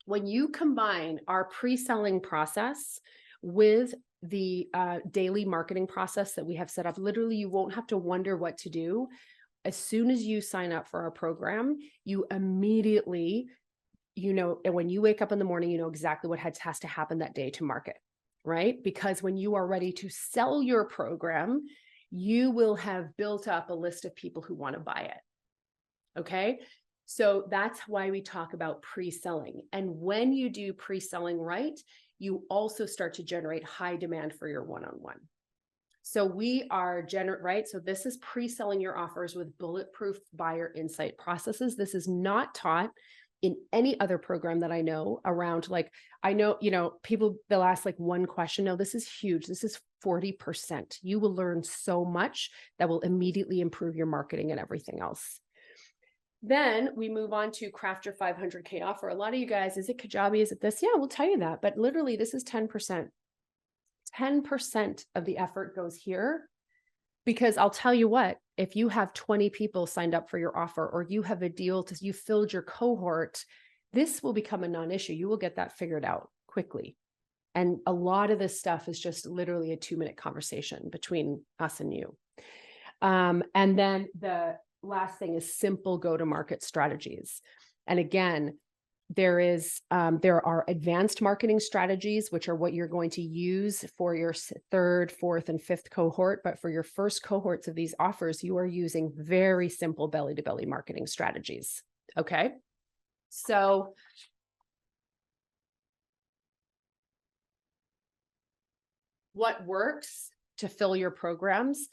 [SPEAKER 1] when you combine our pre-selling process with the daily marketing process that we have set up, literally you won't have to wonder what to do. As soon as you sign up for our program, you immediately, and when you wake up in the morning, you know exactly what has to happen that day to market, right? Because when you are ready to sell your program, you will have built up a list of people who want to buy it. Okay. So that's why we talk about pre-selling. And when you do pre-selling right, you also start to generate high demand for your one-on-one. So we are right? So this is pre-selling your offers with bulletproof buyer insight processes. This is not taught in any other program that I know around. Like, I know, people, they'll ask like one question. No, this is huge. This is 40%. You will learn so much that will immediately improve your marketing and everything else. Then we move on to craft your 500K offer. A lot of you guys, is it Kajabi? Is it this? Yeah, we'll tell you that. But literally, this is 10%. 10% of the effort goes here, because I'll tell you what, if you have 20 people signed up for your offer, or you have a deal you filled your cohort, this will become a non-issue. You will get that figured out quickly. And a lot of this stuff is just literally a 2-minute conversation between us and you. And then the last thing is simple go-to-market strategies. And again, There are advanced marketing strategies, which are what you're going to use for your third, fourth, and fifth cohort. But for your first cohorts of these offers, you are using very simple belly-to-belly marketing strategies. Okay. So what works to fill your programs?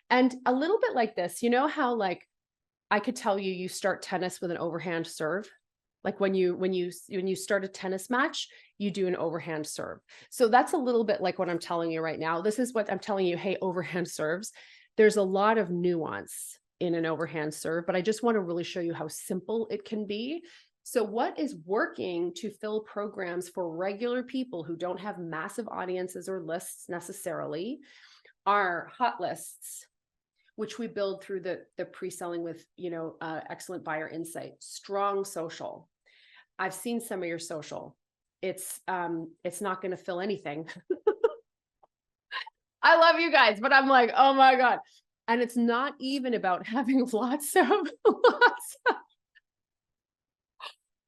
[SPEAKER 1] And a little bit like this, you know how like I could tell you, you start tennis with an overhand serve. Like when you start a tennis match, you do an overhand serve. So that's a little bit like what I'm telling you right now. This is what I'm telling you. Hey, overhand serves. There's a lot of nuance in an overhand serve, but I just want to really show you how simple it can be. So what is working to fill programs for regular people who don't have massive audiences or lists necessarily are hot lists, which we build through the pre-selling with, excellent buyer insight, strong social. I've seen some of your social. It's not going to fill anything. I love you guys, but I'm like, oh my God. And it's not even about having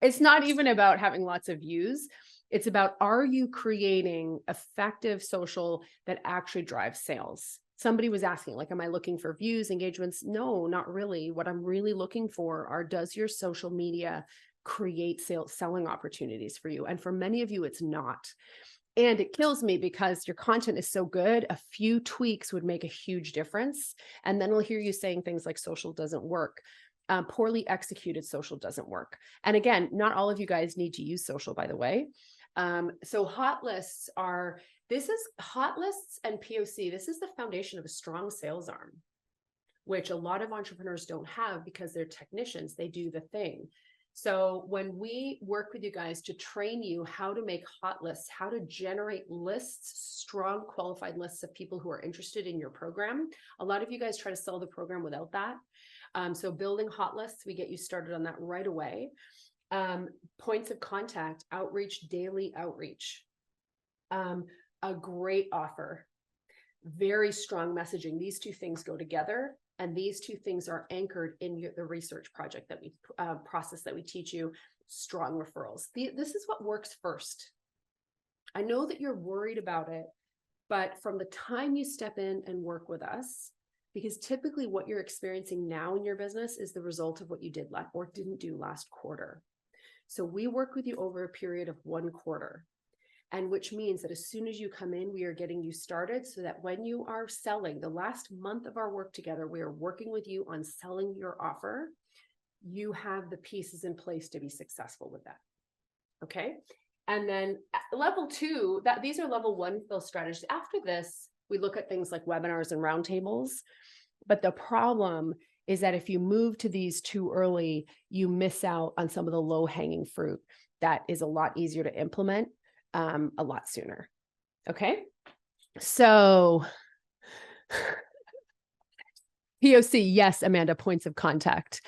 [SPEAKER 1] it's not even about having lots of views. It's about, are you creating effective social that actually drives sales? Somebody was asking, like, am I looking for views, engagements? No, not really. What I'm really looking for are, does your social media create selling opportunities for you? And for many of you, it's not. And it kills me because your content is so good, a few tweaks would make a huge difference. And then I'll hear you saying things like social doesn't work. Poorly executed social doesn't work. And again, not all of you guys need to use social, by the way. So hot lists hot lists and POC. This is the foundation of a strong sales arm, which a lot of entrepreneurs don't have because they're technicians. They do the thing. So when we work with you guys to train you how to make hot lists, how to generate lists, strong qualified lists of people who are interested in your program. A lot of you guys try to sell the program without that. So building hot lists, we get you started on that right away. Points of contact, outreach, daily outreach. A great offer, very strong messaging. These two things go together, and these two things are anchored in the research project that we process that we teach you. Strong referrals. This is what works first. I know that you're worried about it, but from the time you step in and work with us, because typically what you're experiencing now in your business is the result of what you did or didn't do last quarter. So we work with you over a period of 1 quarter. And which means that as soon as you come in, we are getting you started so that when you are selling, the last month of our work together, we are working with you on selling your offer. You have the pieces in place to be successful with that. Okay. And then level 2, these are level 1 fill strategies. After this, we look at things like webinars and roundtables. But the problem is that if you move to these too early, you miss out on some of the low-hanging fruit that is a lot easier to implement a lot sooner. Okay. So POC, yes, Amanda, points of contact.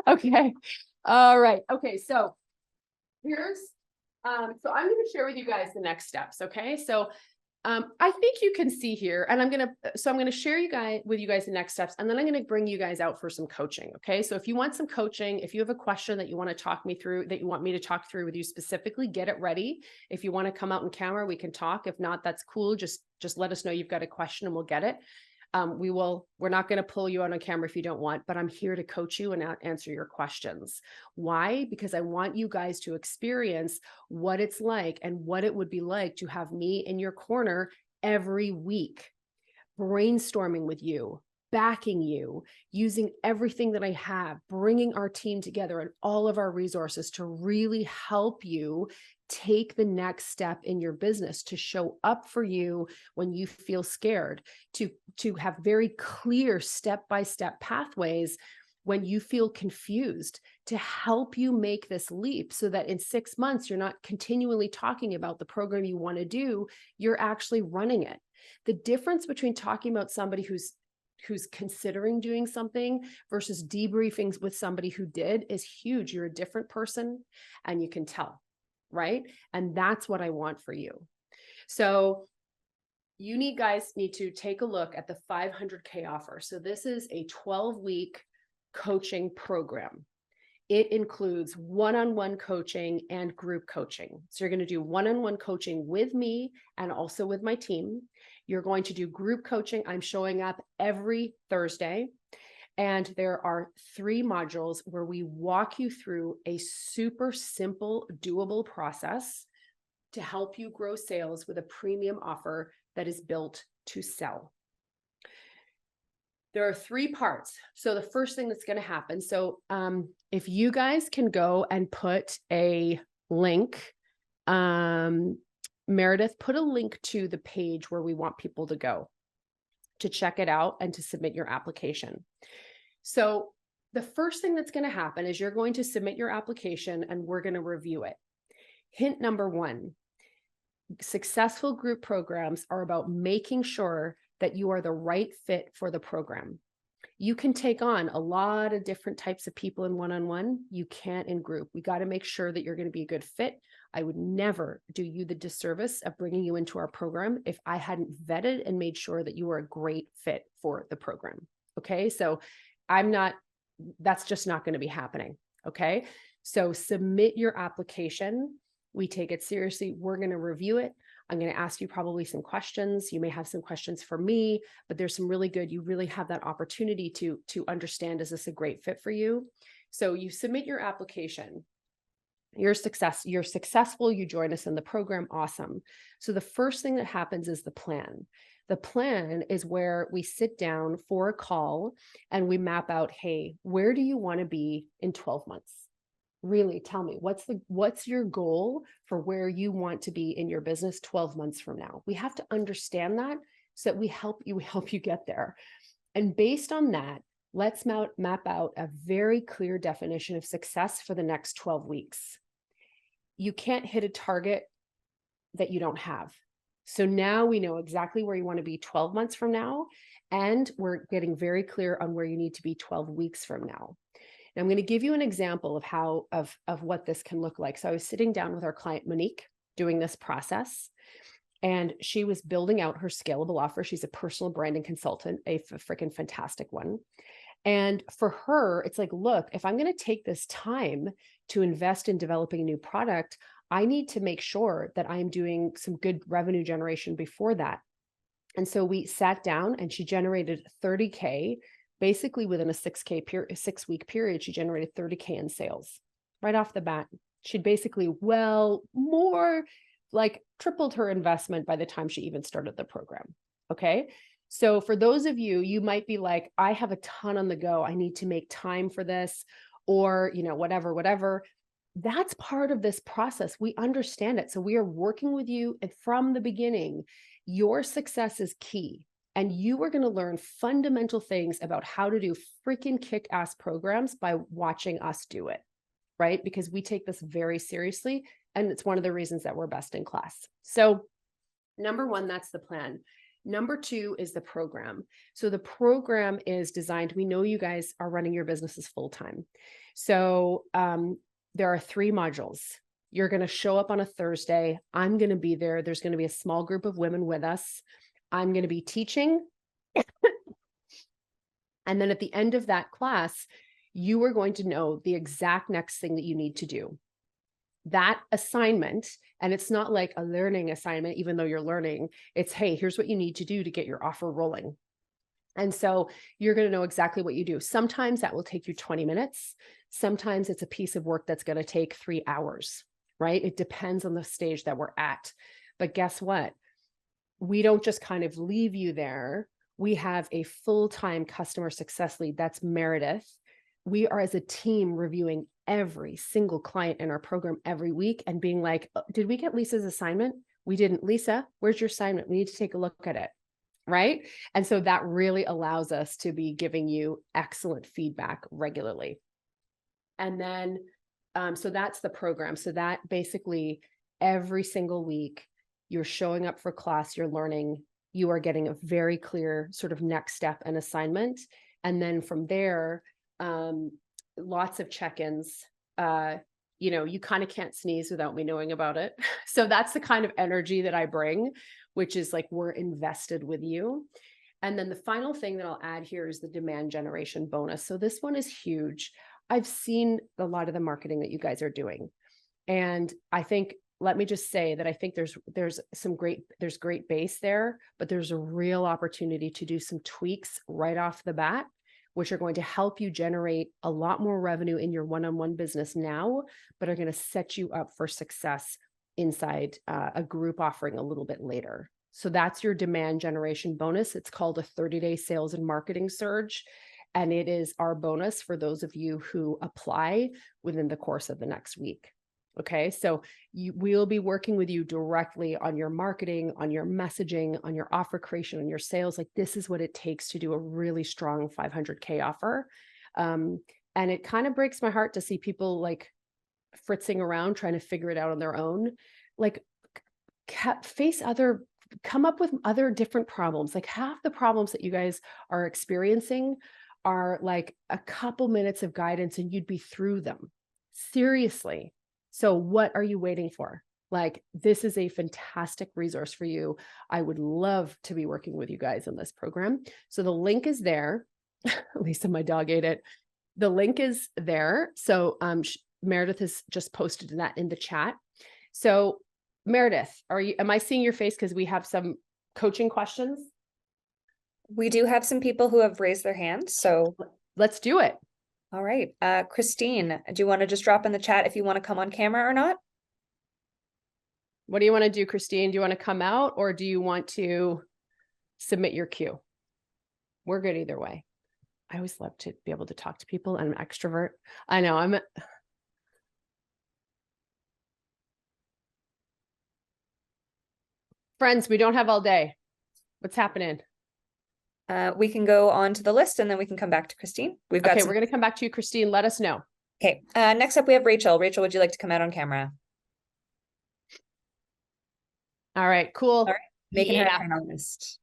[SPEAKER 1] Okay. All right. Okay. So here's, so I'm going to share with you guys the next steps. Okay. So I think you can see here, and I'm going to share with you guys the next steps, and then I'm going to bring you guys out for some coaching. Okay. So if you want some coaching, if you have a question that you want to talk me through, that you want me to talk through with you specifically, get it ready. If you want to come out on camera, we can talk. If not, that's cool. Just let us know you've got a question and we'll get it. We're not going to pull you out on camera if you don't want, but I'm here to coach you and answer your questions. Why? Because I want you guys to experience what it's like and what it would be like to have me in your corner every week, brainstorming with you, backing you, using everything that I have, bringing our team together and all of our resources to really help you take the next step in your business, to show up for you when you feel scared, to have very clear step-by-step pathways when you feel confused, to help you make this leap so that in 6 months, you're not continually talking about the program you want to do, you're actually running it. The difference between talking about somebody who's considering doing something versus debriefings with somebody who did is huge. You're a different person and you can tell, right? And that's what I want for you. So you guys need to take a look at the 500K offer. So this is a 12-week coaching program. It includes one-on-one coaching and group coaching. So you're going to do one-on-one coaching with me and also with my team. You're going to do group coaching. I'm showing up every Thursday. And there are 3 modules where we walk you through a super simple, doable process to help you grow sales with a premium offer that is built to sell. There are 3 parts. So the first thing that's going to happen. So if you guys can go and put a link, Meredith, put a link to the page where we want people to go to check it out and to submit your application. So the first thing that's going to happen is you're going to submit your application and we're going to review it. Hint number 1, successful group programs are about making sure that you are the right fit for the program. You can take on a lot of different types of people in one-on-one. You can't in group. We got to make sure that you're going to be a good fit. I would never do you the disservice of bringing you into our program if I hadn't vetted and made sure that you were a great fit for the program. Okay. So that's just not going to be happening. Okay. So submit your application. We take it seriously. We're going to review it. I'm going to ask you probably some questions. You may have some questions for me, but there's some really good, you really have that opportunity to understand, is this a great fit for you? So you submit your application. You're successful. You join us in the program. Awesome. So the first thing that happens is the plan. The plan is where we sit down for a call and we map out, hey, where do you want to be in 12 months? Really tell me, what's your goal for where you want to be in your business 12 months from now? We have to understand that so that we help you get there. And based on that, let's map out a very clear definition of success for the next 12 weeks. You can't hit a target that you don't have. So now we know exactly where you want to be 12 months from now, and we're getting very clear on where you need to be 12 weeks from now. And I'm going to give you an example of what this can look like. So I was sitting down with our client, Monique, doing this process, and she was building out her scalable offer. She's a personal branding consultant, a freaking fantastic one. And for her, it's like, look, if I'm going to take this time to invest in developing a new product, I need to make sure that I'm doing some good revenue generation before that. And so we sat down and she generated $30K. Basically within a 6-week period, she generated $30K in sales right off the bat. She'd basically, more like tripled her investment by the time she even started the program. Okay. So for those of you, you might be like, I have a ton on the go. I need to make time for this, or, whatever. That's part of this process. We understand it. So we are working with you, and from the beginning, your success is key. And you are going to learn fundamental things about how to do freaking kick-ass programs by watching us do it, right? Because we take this very seriously, and it's one of the reasons that we're best in class. So number 1, that's the plan. Number 2 is the program. So the program is designed, we know you guys are running your businesses full-time. So there are 3 modules. You're going to show up on a Thursday. I'm going to be there. There's going to be a small group of women with us. I'm going to be teaching. And then at the end of that class, you are going to know the exact next thing that you need to do. That assignment, and it's not like a learning assignment, even though you're learning, it's, hey, here's what you need to do to get your offer rolling. And so you're going to know exactly what you do. Sometimes that will take you 20 minutes. Sometimes it's a piece of work that's going to take 3 hours, right? It depends on the stage that we're at. But guess what? We don't just kind of leave you there. We have a full-time customer success lead. That's Meredith. We are, as a team, reviewing every single client in our program every week and being like, did we get Lisa's assignment? We didn't. Lisa, where's your assignment? We need to take a look at it. Right? And so that really allows us to be giving you excellent feedback regularly. And then, so that's the program. So that basically every single week, you're showing up for class, you're learning, you are getting a very clear sort of next step and assignment. And then from there, lots of check-ins. You kind of can't sneeze without me knowing about it. So that's the kind of energy that I bring, which is like, we're invested with you. And then the final thing that I'll add here is the demand generation bonus. So this one is huge. I've seen a lot of the marketing that you guys are doing. And I think, let me just say that I think there's great base there, but there's a real opportunity to do some tweaks right off the bat, which are going to help you generate a lot more revenue in your one-on-one business now, but are going to set you up for success inside a group offering a little bit later. So that's your demand generation bonus. It's called a 30-day sales and marketing surge. And it is our bonus for those of you who apply within the course of the next week. Okay, so we'll be working with you directly on your marketing, on your messaging, on your offer creation, on your sales. Like, this is what it takes to do a really strong 500K offer. And it kind of breaks my heart to see people like fritzing around trying to figure it out on their own. Like, come up with other different problems. Like, half the problems that you guys are experiencing are like a couple minutes of guidance and you'd be through them. Seriously. So what are you waiting for? Like, this is a fantastic resource for you. I would love to be working with you guys in this program. So the link is there. Lisa, my dog ate it. The link is there. So Meredith has just posted that in the chat. So Meredith, am I seeing your face? Because we have some coaching questions.
[SPEAKER 2] We do have some people who have raised their hands. So
[SPEAKER 1] let's do it.
[SPEAKER 2] All right. Christine, do you want to just drop in the chat if you want to come on camera or not?
[SPEAKER 1] What do you want to do, Christine? Do you want to come out or do you want to submit your cue? We're good either way. I always love to be able to talk to people. I'm an extrovert. I know Friends, we don't have all day. What's happening?
[SPEAKER 2] We can go on to the list and then we can come back to Christine. We're going
[SPEAKER 1] to come back to you, Christine. Let us know.
[SPEAKER 2] Okay. Next up, we have Rachel. Rachel, would you like to come out on camera?
[SPEAKER 1] All right, cool. All right.
[SPEAKER 2] Making her a panelist.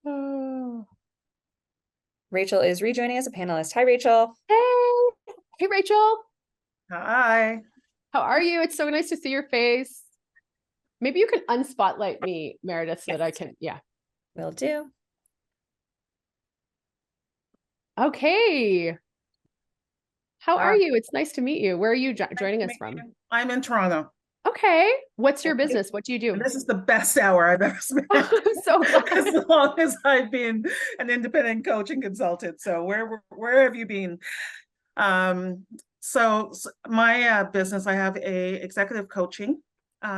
[SPEAKER 1] Oh.
[SPEAKER 2] Rachel is rejoining as a panelist. Hi, Rachel.
[SPEAKER 1] Hey, Rachel.
[SPEAKER 3] Hi.
[SPEAKER 1] How are you? It's so nice to see your face. Maybe you can unspotlight me, Meredith, so that I can,
[SPEAKER 2] Will do.
[SPEAKER 1] Okay. How are you? It's nice to meet you. Where are you joining us from?
[SPEAKER 3] I'm in Toronto.
[SPEAKER 1] Okay. What's your business? What do you do?
[SPEAKER 3] And this is the best hour I've ever spent.
[SPEAKER 1] I'm so glad.
[SPEAKER 3] As long as I've been an independent coach and consultant. So where have you been? So my business, I have a executive coaching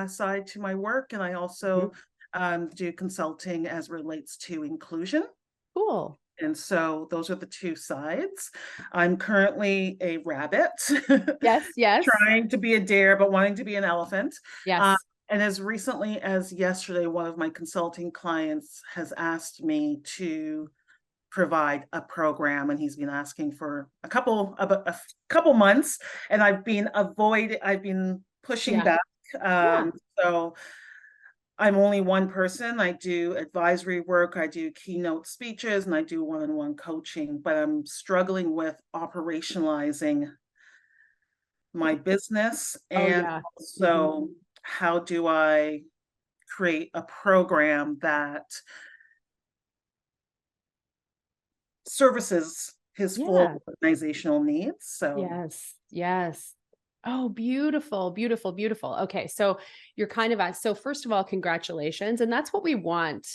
[SPEAKER 3] side to my work, and I also do consulting as relates to inclusion.
[SPEAKER 1] Cool.
[SPEAKER 3] And so those are the two sides. I'm currently a rabbit.
[SPEAKER 1] Yes.
[SPEAKER 3] Trying to be a deer, but wanting to be an elephant.
[SPEAKER 1] Yes.
[SPEAKER 3] And as recently as yesterday, one of my consulting clients has asked me to provide a program, and he's been asking for a couple months, and I've been pushing back. So I'm only one person. I do advisory work, I do keynote speeches, and I do one-on-one coaching, but I'm struggling with operationalizing my business. And also, how do I create a program that services his full organizational needs? So
[SPEAKER 1] yes. Oh, beautiful. Okay, so you're kind of so first of all, congratulations. And that's what we want.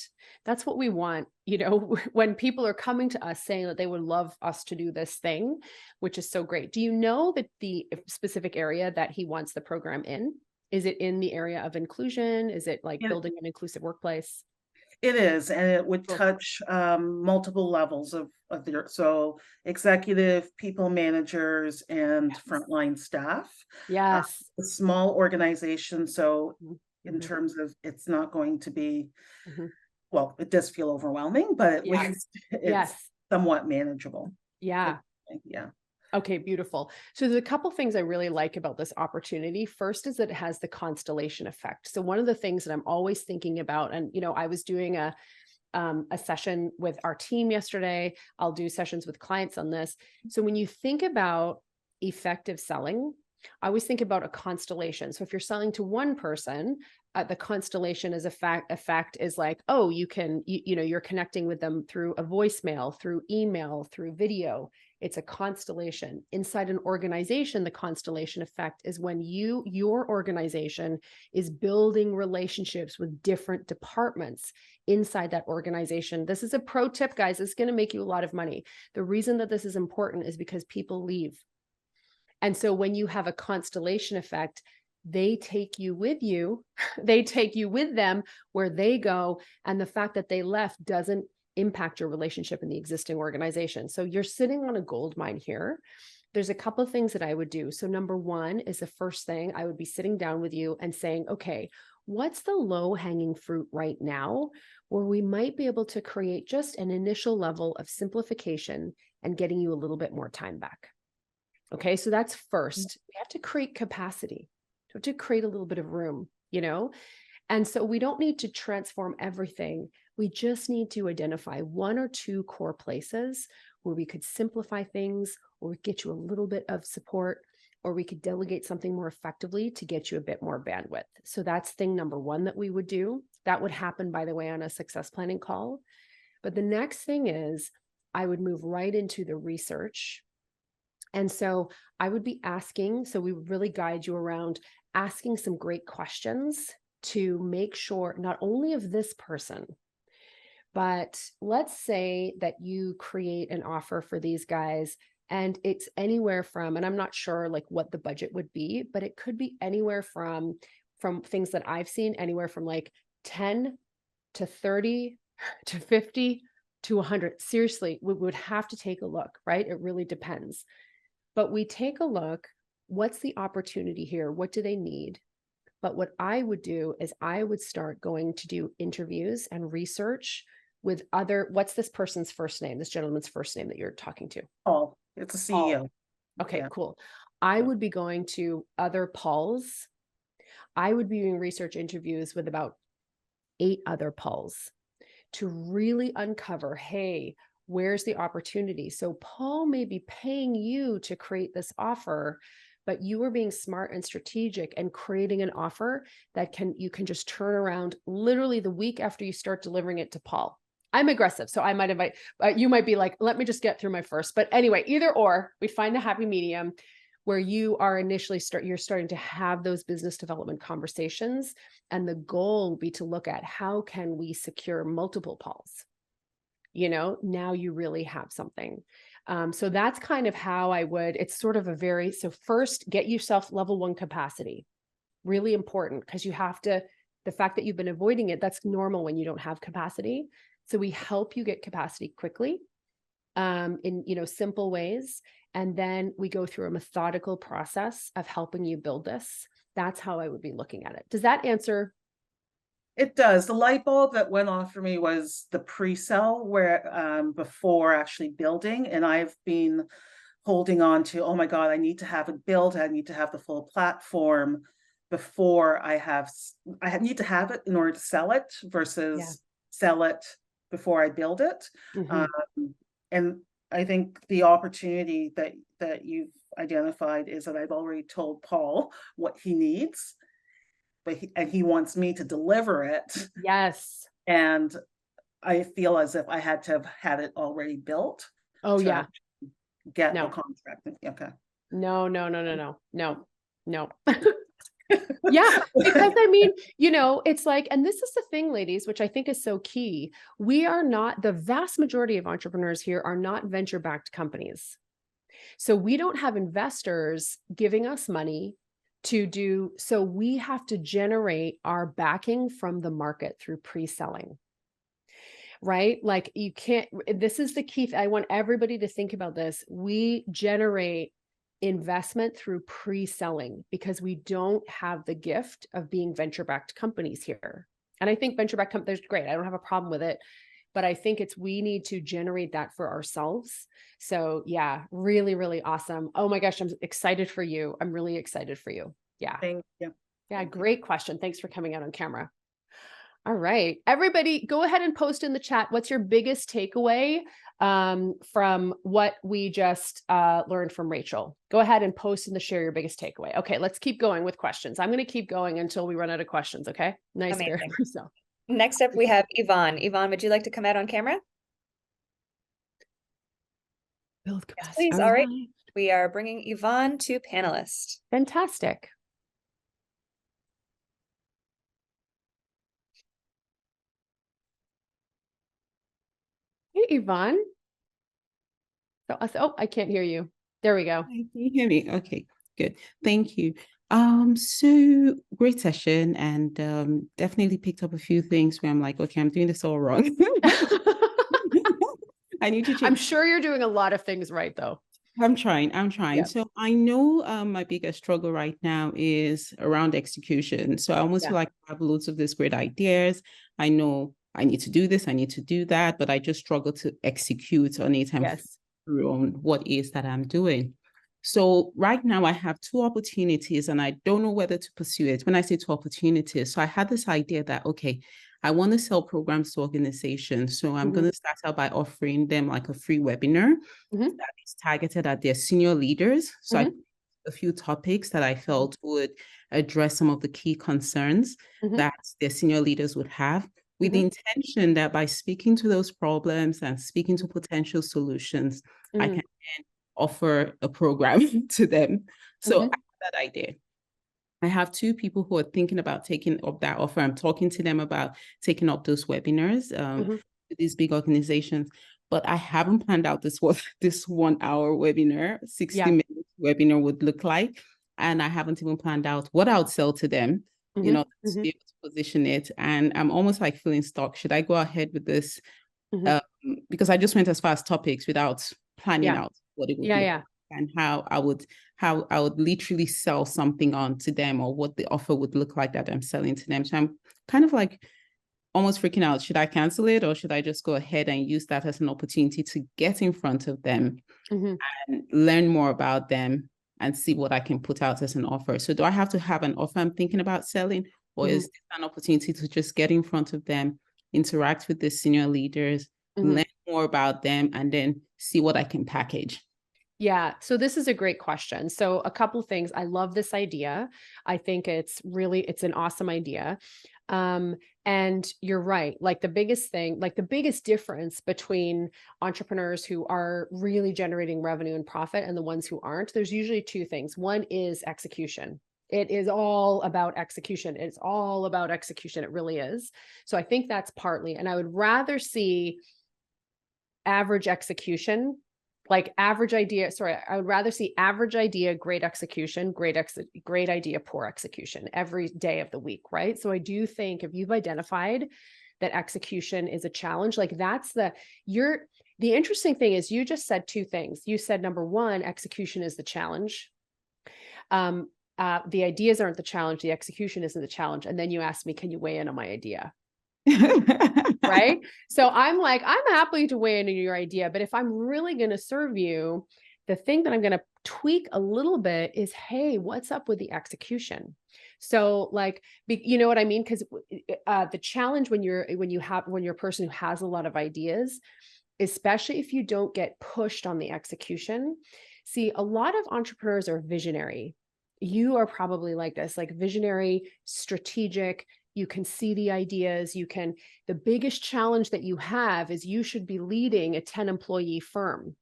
[SPEAKER 1] You know, when people are coming to us saying that they would love us to do this thing, which is so great. Do you know that the specific area that he wants the program in? Is it in the area of inclusion? Is it like building an inclusive workplace?
[SPEAKER 3] It is, and it would touch multiple levels of so executive, people managers, and frontline staff.
[SPEAKER 1] Yes.
[SPEAKER 3] A small organization, so in terms of, it's not going to be, well, it does feel overwhelming, but at least it's somewhat manageable.
[SPEAKER 1] Yeah. Okay, beautiful. So there's a couple things I really like about this opportunity. First is that it has the constellation effect. So one of the things that I'm always thinking about, and I was doing a session with our team yesterday. I'll do sessions with clients on this. So when you think about effective selling, I always think about a constellation. So if you're selling to one person, the constellation is effect is like, oh, you're connecting with them through a voicemail, through email, through video. It's a constellation. Inside an organization, the constellation effect is when your organization is building relationships with different departments inside that organization. This is a pro tip, guys. This is going to make you a lot of money. The reason that this is important is because people leave. And so when you have a constellation effect, they take you with you, they take you with them where they go. And the fact that they left doesn't impact your relationship in the existing organization. So you're sitting on a gold mine here. There's a couple of things that I would do. So number one is the first thing I would be sitting down with you and saying, okay, what's the low hanging fruit right now where we might be able to create just an initial level of simplification and getting you a little bit more time back? Okay, so that's first. We have to create capacity. We have to create a little bit of room, And so we don't need to transform everything. We just need to identify one or two core places where we could simplify things, or get you a little bit of support, or we could delegate something more effectively to get you a bit more bandwidth. So that's thing number one that we would do. That would happen, by the way, on a success planning call. But the next thing is I would move right into the research. And so I would be asking, so we would really guide you around asking some great questions to make sure not only of this person, but let's say that you create an offer for these guys and it's anywhere from, and I'm not sure like what the budget would be, but it could be anywhere from things that I've seen, anywhere from like 10 to 30 to 50 to 100. Seriously, we would have to take a look, right? It really depends. But we take a look, what's the opportunity here? What do they need? But what I would do is I would start going to do interviews and research with what's this person's first name, this gentleman's first name that you're talking to?
[SPEAKER 3] Paul, it's a CEO.
[SPEAKER 1] Okay,
[SPEAKER 3] Yeah.
[SPEAKER 1] cool. I would be going to other Pauls. I would be doing research interviews with about 8 other Pauls to really uncover, hey, where's the opportunity? So Paul may be paying you to create this offer, but you are being smart and strategic and creating an offer that you can just turn around literally the week after you start delivering it to Paul. I'm aggressive, so I might invite, you might be like, let me just get through my first. But anyway, either or, we find a happy medium where you are you're starting to have those business development conversations. And the goal will be to look at how can we secure multiple Pauls? Now you really have something. So that's kind of how I would, it's sort of so first get yourself level 1 capacity, really important, because you have to, the fact that you've been avoiding it, that's normal when you don't have capacity. So we help you get capacity quickly, in, simple ways. And then we go through a methodical process of helping you build this. That's how I would be looking at it. Does that answer?
[SPEAKER 3] It does. The light bulb that went off for me was the pre-sell where before actually building. And I've been holding on to, oh my God, I need to have it built. I need to have the full platform before I need to have it in order to sell it versus sell it before I build it.
[SPEAKER 1] Mm-hmm.
[SPEAKER 3] And I think the opportunity that you've identified is that I've already told Paul what he needs, but he wants me to deliver it.
[SPEAKER 1] Yes.
[SPEAKER 3] And I feel as if I had to have had it already built.
[SPEAKER 1] Oh yeah.
[SPEAKER 3] Get the contract. Okay.
[SPEAKER 1] No. Yeah, because I mean, it's like, and this is the thing, ladies, which I think is so key. We are not, the vast majority of entrepreneurs here are not venture-backed companies. So we don't have investors giving us money to do, so we have to generate our backing from the market through pre-selling. Right? Like you can't, this is the key. I want everybody to think about this. We generate investment through pre-selling because we don't have the gift of being venture-backed companies here. And I think venture-backed companies are great. I don't have a problem with it, but I think we need to generate that for ourselves. So yeah, really, really awesome. Oh my gosh, I'm excited for you. I'm really excited for you. Yeah.
[SPEAKER 3] Thank you.
[SPEAKER 1] Yeah. Great question. Thanks for coming out on camera. All right. Everybody, go ahead and post in the chat. What's your biggest takeaway from what we just learned from Rachel? Go ahead and post in the share your biggest takeaway. Okay, let's keep going with questions. I'm going to keep going until we run out of questions. Okay. Nice. Very
[SPEAKER 2] Amazing.
[SPEAKER 1] myself.
[SPEAKER 2] Next up, we have Yvonne. Yvonne, would you like to come out on camera?
[SPEAKER 1] Build
[SPEAKER 2] Yes,
[SPEAKER 1] capacity.
[SPEAKER 2] please. All right. We are bringing Yvonne to panelist.
[SPEAKER 1] Fantastic. Hey, Yvonne. Oh, I can't hear you. There we go.
[SPEAKER 4] Hi, can you hear me? Okay, good. Thank you. So great session, and definitely picked up a few things where I'm like, okay, I'm doing this all wrong. I need to change.
[SPEAKER 1] I'm sure you're doing a lot of things right, though.
[SPEAKER 4] I'm trying.
[SPEAKER 1] Yeah.
[SPEAKER 4] So I know my biggest struggle right now is around execution. So I almost feel like I have loads of these great ideas. I know I need to do this, I need to do that, but I just struggle to execute on it and through on what is that I'm doing. So right now I have two opportunities and I don't know whether to pursue it. When I say two opportunities, so I had this idea that, okay, I want to sell programs to organizations. So I'm going to start out by offering them like a free webinar that is targeted at their senior leaders. So I a few topics that I felt would address some of the key concerns that their senior leaders would have, with the intention that by speaking to those problems and speaking to potential solutions, I can then offer a program to them. So I have that idea. I have two people who are thinking about taking up that offer. I'm talking to them about taking up those webinars with these big organizations, but I haven't planned out this 1 hour webinar, 60-minute webinar would look like. And I haven't even planned out what I would sell to them, to be able to position it. And I'm almost like feeling stuck. Should I go ahead with this? Because I just went as far as topics without planning out what it would look like and how I would literally sell something on to them, or what the offer would look like that I'm selling to them. So I'm kind of like almost freaking out. Should I cancel it, or should I just go ahead and use that as an opportunity to get in front of them and learn more about them and see what I can put out as an offer? So do I have to have an offer I'm thinking about selling, or is this an opportunity to just get in front of them, interact with the senior leaders, learn more about them, and then see what I can package?
[SPEAKER 1] Yeah. So this is a great question. So a couple things. I love this idea. I think it's an awesome idea. And you're right. Like the biggest difference between entrepreneurs who are really generating revenue and profit and the ones who aren't, there's usually two things. One is execution. It is all about execution. It's all about execution. It really is. So I think that's partly, and I would rather see average execution, like average idea. Sorry, I would rather see average idea, great execution, great idea, poor execution every day of the week, right? So I do think if you've identified that execution is a challenge, like that's the interesting thing is you just said two things. You said, number one, execution is the challenge. The ideas aren't the challenge. The execution isn't the challenge. And then you asked me, can you weigh in on my idea? Right. So I'm like, I'm happy to weigh in on your idea, but if I'm really going to serve you, the thing that I'm going to tweak a little bit is, hey, what's up with the execution? So like, you know what I mean? Because the challenge when you're a person who has a lot of ideas, especially if you don't get pushed on the execution. See, a lot of entrepreneurs are visionary. You are probably like this, like visionary, strategic. You can see the ideas. The biggest challenge that you have is you should be leading a 10-employee firm.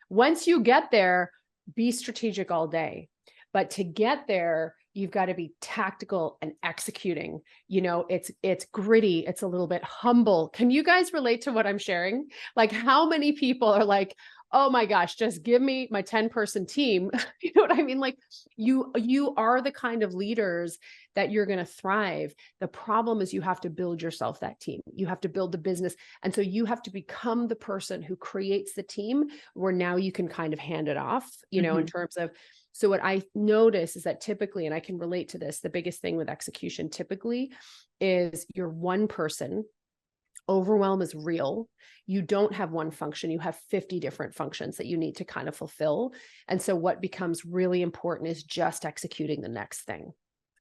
[SPEAKER 1] Once you get there, be strategic all day. But to get there, you've got to be tactical and executing. You know, it's gritty. It's a little bit humble. Can you guys relate to what I'm sharing? Like how many people are like, oh my gosh, just give me my 10-person team. You know what I mean? Like you are the kind of leaders that you're going to thrive. The problem is you have to build yourself that team. You have to build the business. And so you have to become the person who creates the team where now you can kind of hand it off, you know, in terms of, so what I notice is that typically, and I can relate to this, the biggest thing with execution typically is you're one person. Overwhelm is real. You don't have one function. You have 50 different functions that you need to kind of fulfill. And so what becomes really important is just executing the next thing.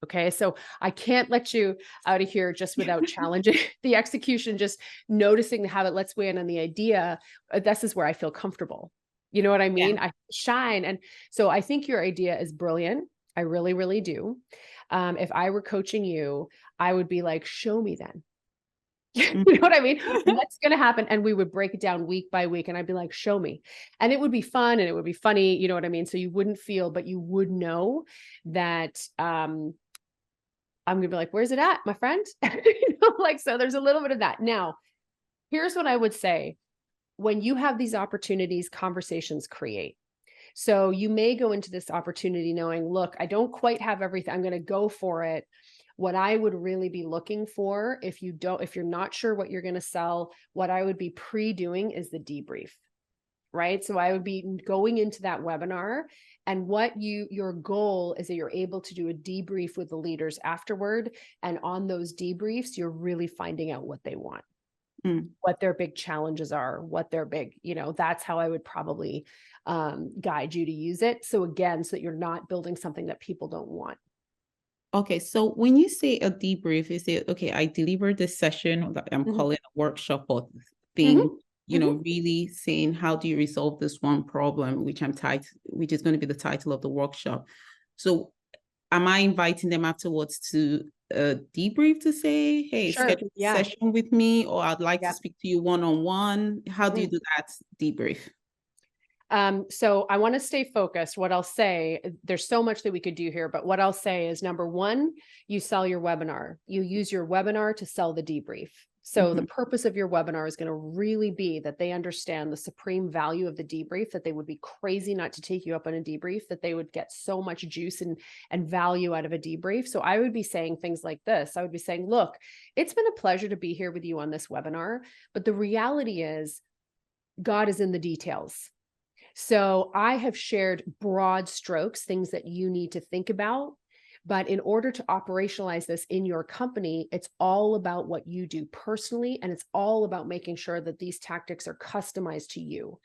[SPEAKER 1] Okay. So I can't let you out of here just without challenging the execution, just noticing the habit. Let's weigh in on the idea. This is where I feel comfortable. You know what I mean? I shine. And so I think your idea is brilliant. I really, really do. If I were coaching you, I would be like, show me then. You know what I mean? What's going to happen? And we would break it down week by week. And I'd be like, show me. And it would be fun and it would be funny. You know what I mean? So you wouldn't feel, but you would know that, I'm going to be like, where's it at, my friend? You know, like, so there's a little bit of that. Now, here's what I would say. When you have these opportunities, conversations create. So you may go into this opportunity knowing, look, I don't quite have everything. I'm going to go for it. What I would really be looking for, if you're not sure what you're going to sell, what I would be pre-doing is the debrief, right? So I would be going into that webinar, and your goal is that you're able to do a debrief with the leaders afterward. And on those debriefs, you're really finding out what they want, what their big challenges are, what their big, that's how I would probably guide you to use it. So again, so that you're not building something that people don't want.
[SPEAKER 4] Okay, so when you say a debrief, you say, okay, I delivered this session that I'm calling a workshop or thing, really saying, how do you resolve this one problem, which is going to be the title of the workshop. So am I inviting them afterwards to a debrief to say, hey, schedule a session with me, or I'd like to speak to you one-on-one? How do you do that debrief?
[SPEAKER 1] So I want to stay focused. What I'll say, there's so much that we could do here, but what I'll say is, number one, you sell your webinar. You use your webinar to sell the debrief. So the purpose of your webinar is going to really be that they understand the supreme value of the debrief, that they would be crazy not to take you up on a debrief, that they would get so much juice and value out of a debrief. So I would be saying things like this. I would be saying, look, it's been a pleasure to be here with you on this webinar, but the reality is God is in the details. So I have shared broad strokes, things that you need to think about. But in order to operationalize this in your company, it's all about what you do personally. And it's all about making sure that these tactics are customized to you.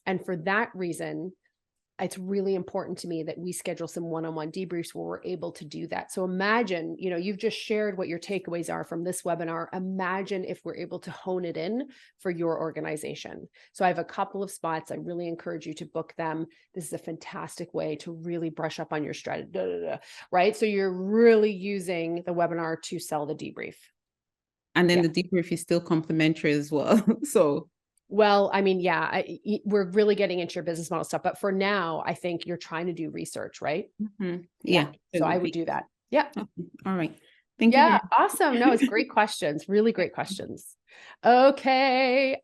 [SPEAKER 1] And for that reason, it's really important to me that we schedule some one-on-one debriefs where we're able to do that. So imagine, you've just shared what your takeaways are from this webinar. Imagine if we're able to hone it in for your organization. So I have a couple of spots. I really encourage you to book them. This is a fantastic way to really brush up on your strategy, right? So you're really using the webinar to sell the debrief.
[SPEAKER 4] And then the debrief is still complimentary as well.
[SPEAKER 1] Well, I mean, we're really getting into your business model stuff, but for now, I think you're trying to do research, right?
[SPEAKER 4] Yeah.
[SPEAKER 1] So I would do that. Yeah.
[SPEAKER 4] Okay. All right. Thank you.
[SPEAKER 1] Awesome. No, it's great questions. Really great questions. Okay.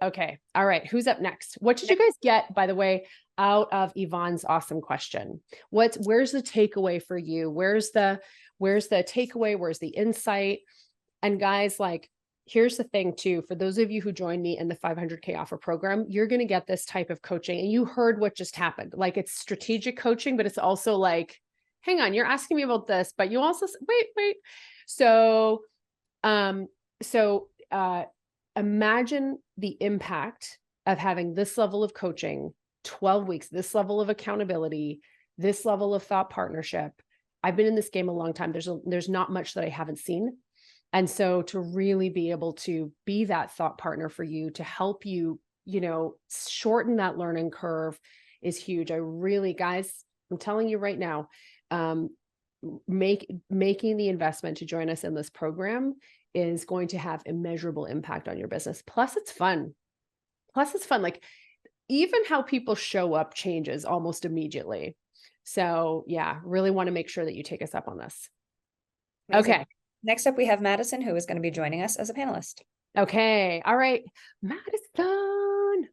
[SPEAKER 1] All right. Who's up next? What did you guys get, by the way, out of Yvonne's awesome question? Where's the takeaway for you? Where's the takeaway? Where's the insight? And guys, here's the thing too, for those of you who joined me in the 500K offer program, you're going to get this type of coaching, and you heard what just happened. It's strategic coaching, but it's also hang on, you're asking me about this, but you also, wait. So imagine the impact of having this level of coaching, 12 weeks, this level of accountability, this level of thought partnership. I've been in this game a long time. There's not much that I haven't seen. And so to really be able to be that thought partner for you, to help you, shorten that learning curve is huge. Guys, I'm telling you right now, making the investment to join us in this program is going to have immeasurable impact on your business. Plus it's fun. Even how people show up changes almost immediately. So really want to make sure that you take us up on this.
[SPEAKER 2] Amazing.
[SPEAKER 1] Okay.
[SPEAKER 2] Next up, we have Madison, who is going to be joining us as a panelist.
[SPEAKER 1] Okay. All right. Madison.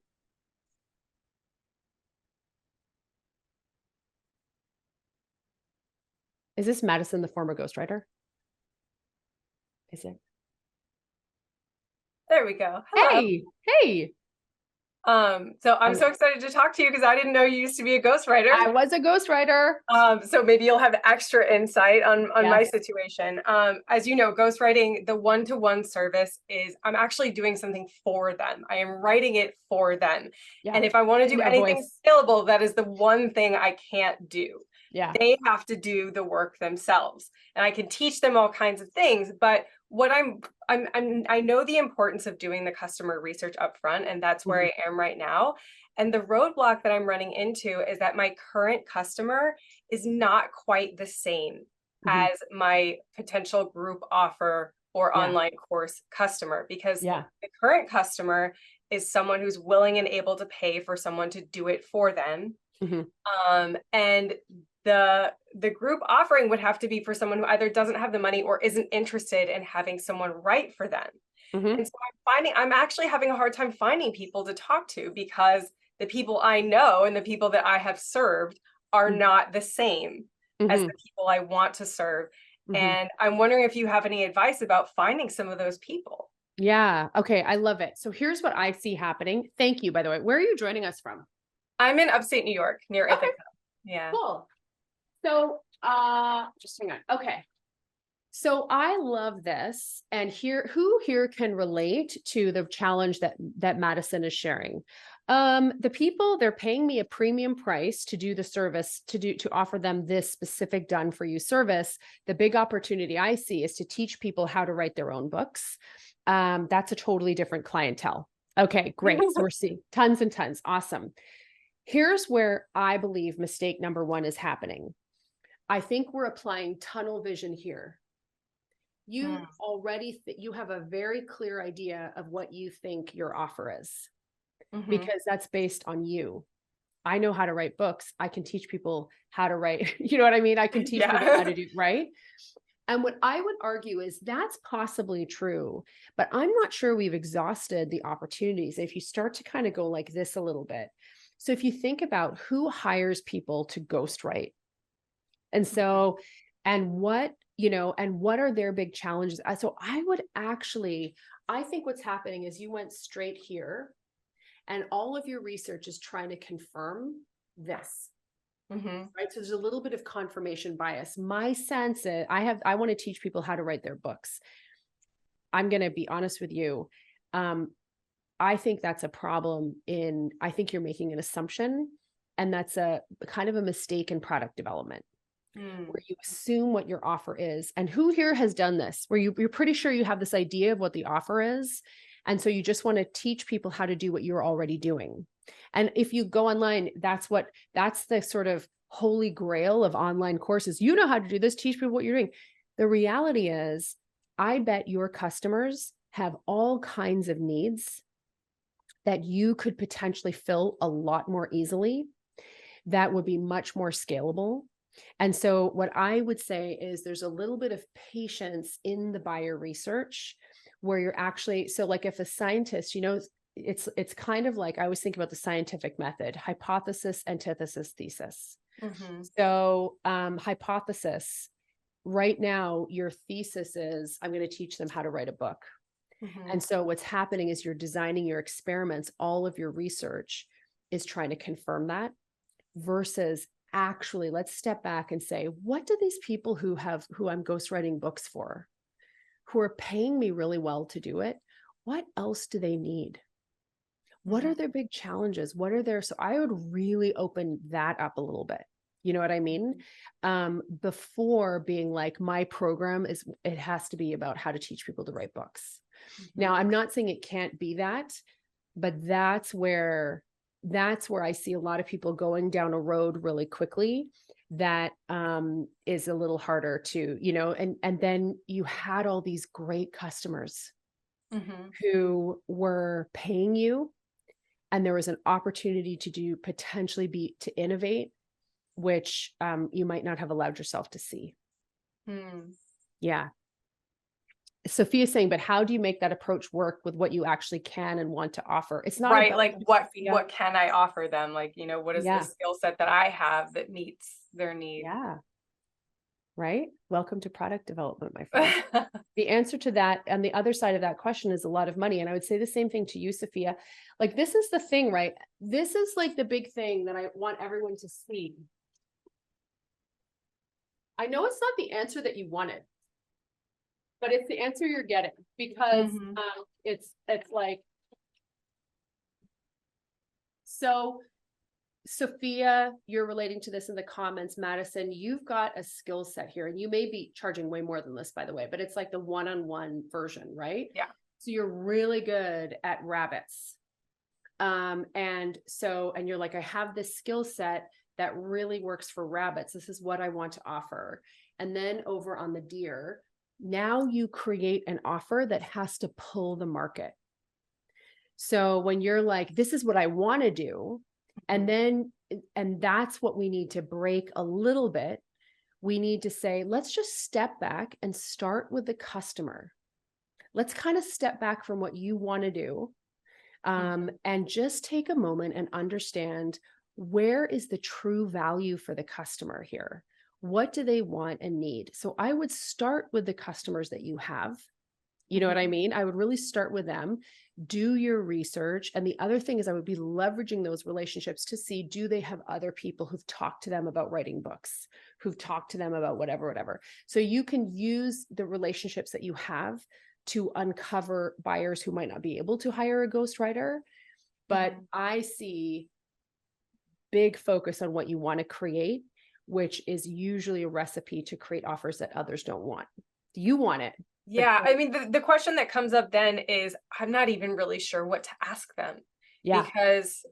[SPEAKER 1] Is this Madison, the former ghostwriter? Is it?
[SPEAKER 5] There we go. Hello.
[SPEAKER 1] Hey.
[SPEAKER 5] So I'm so excited to talk to you because I didn't know you used to be a ghostwriter.
[SPEAKER 1] I was a ghostwriter.
[SPEAKER 5] So maybe you'll have extra insight on my situation. As you know, ghostwriting, the one-to-one service is I'm actually doing something for them. I am writing it for them. And if I want to do anything scalable, that is the one thing I can't do.
[SPEAKER 1] Yeah.
[SPEAKER 5] They have to do the work themselves. And I can teach them all kinds of things, but what I know the importance of doing the customer research up front, and that's where I am right now. And the roadblock that I'm running into is that my current customer is not quite the same as my potential group offer or online course customer, because the current customer is someone who's willing and able to pay for someone to do it for them. And the group offering would have to be for someone who either doesn't have the money or isn't interested in having someone write for them. And so I'm actually having a hard time finding people to talk to, because the people I know and the people that I have served are not the same as the people I want to serve. And I'm wondering if you have any advice about finding some of those people.
[SPEAKER 1] Yeah. Okay. I love it. So here's what I see happening. Thank you, by the way. Where are you joining us from?
[SPEAKER 5] I'm in upstate New York near
[SPEAKER 1] Okay.
[SPEAKER 5] Ithaca. Yeah.
[SPEAKER 1] Cool. So, just hang on. Okay. So I love this. And who here can relate to the challenge that Madison is sharing? The people, they're paying me a premium price to do the service, to offer them this specific done for you service. The big opportunity I see is to teach people how to write their own books. That's a totally different clientele. Okay, great. So we're seeing tons and tons. Awesome. Here's where I believe mistake number one is happening. I think we're applying tunnel vision here. You already, you have a very clear idea of what you think your offer is, because that's based on you. I know how to write books. I can teach people how to write. You know what I mean? I can teach people how to do, right? And what I would argue is that's possibly true, but I'm not sure we've exhausted the opportunities. If you start to kind of go like this a little bit. So if you think about who hires people to ghostwrite, and so, and what are their big challenges? So I think what's happening is you went straight here and all of your research is trying to confirm this. Right. So there's a little bit of confirmation bias. My sense is I want to teach people how to write their books. I'm going to be honest with you. I think that's a problem I think you're making an assumption, and that's a kind of a mistake in product development, where you assume what your offer is. And who here has done this, where you're pretty sure you have this idea of what the offer is. And so you just want to teach people how to do what you're already doing. And if you go online, that's the sort of holy grail of online courses. You know how to do this, teach people what you're doing. The reality is, I bet your customers have all kinds of needs that you could potentially fill a lot more easily, that would be much more scalable. And so what I would say is there's a little bit of patience in the buyer research, where you're actually, so like if a scientist, it's kind of like, I always think about the scientific method: hypothesis, antithesis, thesis. So hypothesis, right now, your thesis is, I'm going to teach them how to write a book. And so what's happening is you're designing your experiments, all of your research is trying to confirm that, versus actually, let's step back and say, what do these people who I'm ghostwriting books for, who are paying me really well to do it, what else do they need? What are their big challenges? So I would really open that up a little bit. You know what I mean? Before being like, my program it has to be about how to teach people to write books. Now, I'm not saying it can't be that, but that's where I see a lot of people going down a road really quickly that is a little harder to, and then you had all these great customers who were paying you, and there was an opportunity to potentially to innovate, which you might not have allowed yourself to see. Yeah. Sophia's saying, but how do you make that approach work with what you actually can and want to offer? It's not
[SPEAKER 5] right.
[SPEAKER 1] about,
[SPEAKER 5] Like what can I offer them? Like, what is the skill set that I have that meets their need?
[SPEAKER 1] Yeah. Right. Welcome to product development, my friend. The answer to that, and the other side of that question, is a lot of money. And I would say the same thing to you, Sophia. Like, this is the thing, right? This is like the big thing that I want everyone to see. I know it's not the answer that you wanted, but it's the answer you're getting, because it's like, so Sophia, you're relating to this in the comments. Madison, you've got a skill set here, and you may be charging way more than this, by the way, but it's like the one-on-one version, right?
[SPEAKER 5] Yeah.
[SPEAKER 1] So you're really good at rabbits. And you're like, I have this skill set that really works for rabbits. This is what I want to offer. And then over on the deer, now you create an offer that has to pull the market. So when you're like, this is what I want to do, and that's what we need to break a little bit. We need to say, let's just step back and start with the customer. Let's kind of step back from what you want to do, and just take a moment and understand, where is the true value for the customer here? What do they want and need? So I would start with the customers that you have. You know what I mean? I would really start with them, do your research. And the other thing is, I would be leveraging those relationships to see, do they have other people who've talked to them about writing books, who've talked to them about whatever. So you can use the relationships that you have to uncover buyers who might not be able to hire a ghostwriter. But I see big focus on what you want to create, which is usually a recipe to create offers that others don't want. You want it.
[SPEAKER 5] Yeah. I mean, the question that comes up then is, I'm not even really sure what to ask them.
[SPEAKER 1] Yeah.
[SPEAKER 5] Because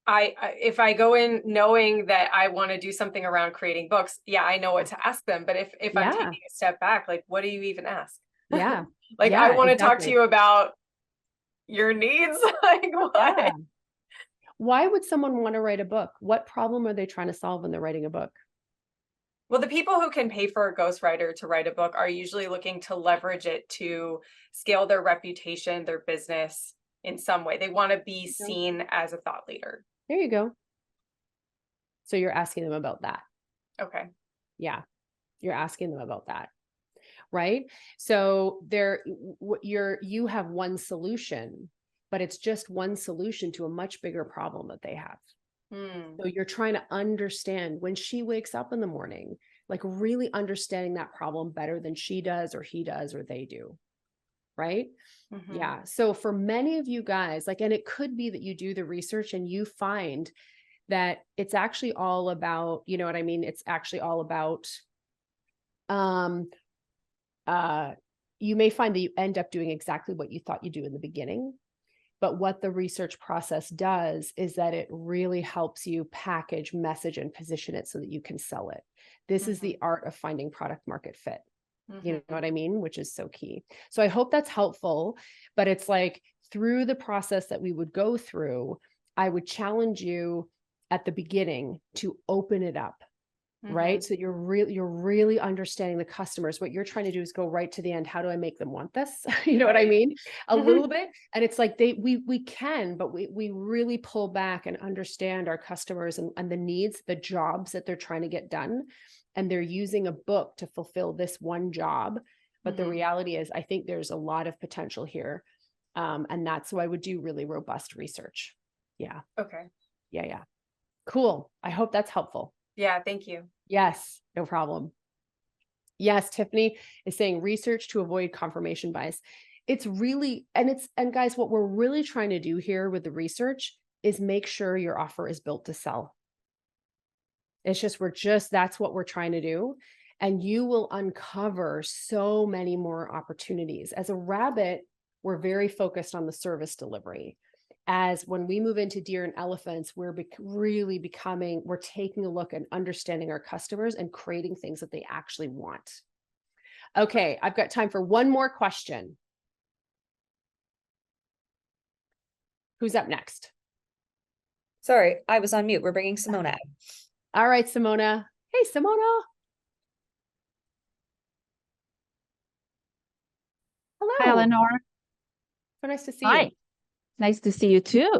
[SPEAKER 5] if I go in knowing that I want to do something around creating books, yeah, I know what to ask them. But if I'm taking a step back, like, what do you even ask?
[SPEAKER 1] Yeah.
[SPEAKER 5] Like,
[SPEAKER 1] yeah,
[SPEAKER 5] I want to talk to
[SPEAKER 1] exactly.
[SPEAKER 5] you about your needs. Like, what?
[SPEAKER 1] Yeah. Why would someone want to write a book? What problem are they trying to solve when they're writing a book?
[SPEAKER 5] Well, the people who can pay for a ghostwriter to write a book are usually looking to leverage it to scale their reputation, their business in some way. They want to be seen as a thought leader.
[SPEAKER 1] There you go. So you're asking them about that.
[SPEAKER 5] Okay.
[SPEAKER 1] Yeah. You're asking them about that. Right. So you have one solution, but it's just one solution to a much bigger problem that they have. So you're trying to understand, when she wakes up in the morning, like really understanding that problem better than she does or he does or they do. Right. Yeah. So for many of you guys, like, and it could be that you do the research and you find that it's actually all about, you know what I mean? It's actually all about, you may find that you end up doing exactly what you thought you do in the beginning. But what the research process does is that it really helps you package, message, and position it so that you can sell it. This is the art of finding product market fit. You know what I mean? Which is so key. So I hope that's helpful. But it's like, through the process that we would go through, I would challenge you at the beginning to open it up. Right. So you're really understanding the customers. What you're trying to do is go right to the end. How do I make them want this? You know what I mean? A little bit. And it's like we can, but we really pull back and understand our customers and the needs, the jobs that they're trying to get done. And they're using a book to fulfill this one job. But the reality is, I think there's a lot of potential here. And that's why I would do really robust research. Yeah.
[SPEAKER 5] Okay.
[SPEAKER 1] Yeah. Cool. I hope that's helpful.
[SPEAKER 5] Yeah. Thank you.
[SPEAKER 1] Yes, no problem. Yes, Tiffany is saying research to avoid confirmation bias. It's really, and guys, what we're really trying to do here with the research is make sure your offer is built to sell. It's just, that's what we're trying to do. And you will uncover so many more opportunities. As a rabbit, we're very focused on the service delivery. As when we move into deer and elephants, we're taking a look and understanding our customers and creating things that they actually want. Okay, I've got time for one more question. Who's up next?
[SPEAKER 2] Sorry, I was on mute. We're bringing Simona out.
[SPEAKER 1] All right, Simona. Hey, Simona. Hello.
[SPEAKER 6] Hi, Eleanor.
[SPEAKER 1] So nice to see
[SPEAKER 6] Hi.
[SPEAKER 1] you.
[SPEAKER 6] Nice to see you too.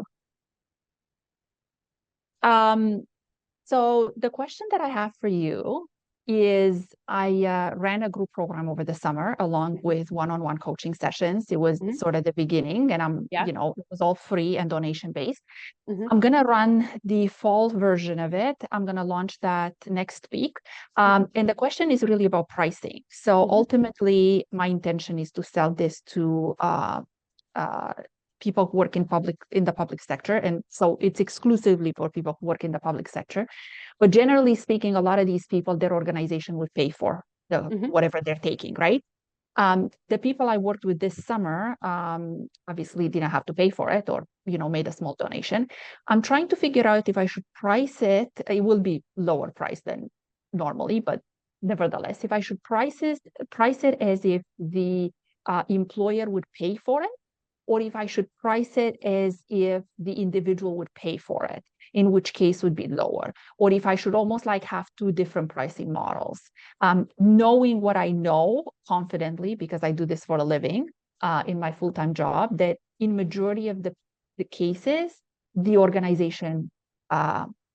[SPEAKER 6] So the question that I have for you is, I ran a group program over the summer along with one-on-one coaching sessions. It was sort of the beginning, and it was all free and donation based. I'm going to run the fall version of it. I'm going to launch that next week. And the question is really about pricing. So ultimately, my intention is to sell this to people who work in the public sector. And so it's exclusively for people who work in the public sector. But generally speaking, a lot of these people, their organization would pay for whatever they're taking, right? The people I worked with this summer obviously didn't have to pay for it, or made a small donation. I'm trying to figure out if I should price it. It will be lower price than normally, but nevertheless, if I should price it as if the employer would pay for it, or if I should price it as if the individual would pay for it, in which case would be lower, or if I should almost like have two different pricing models. Knowing what I know confidently, because I do this for a living in my full-time job, that in majority of the cases, the organization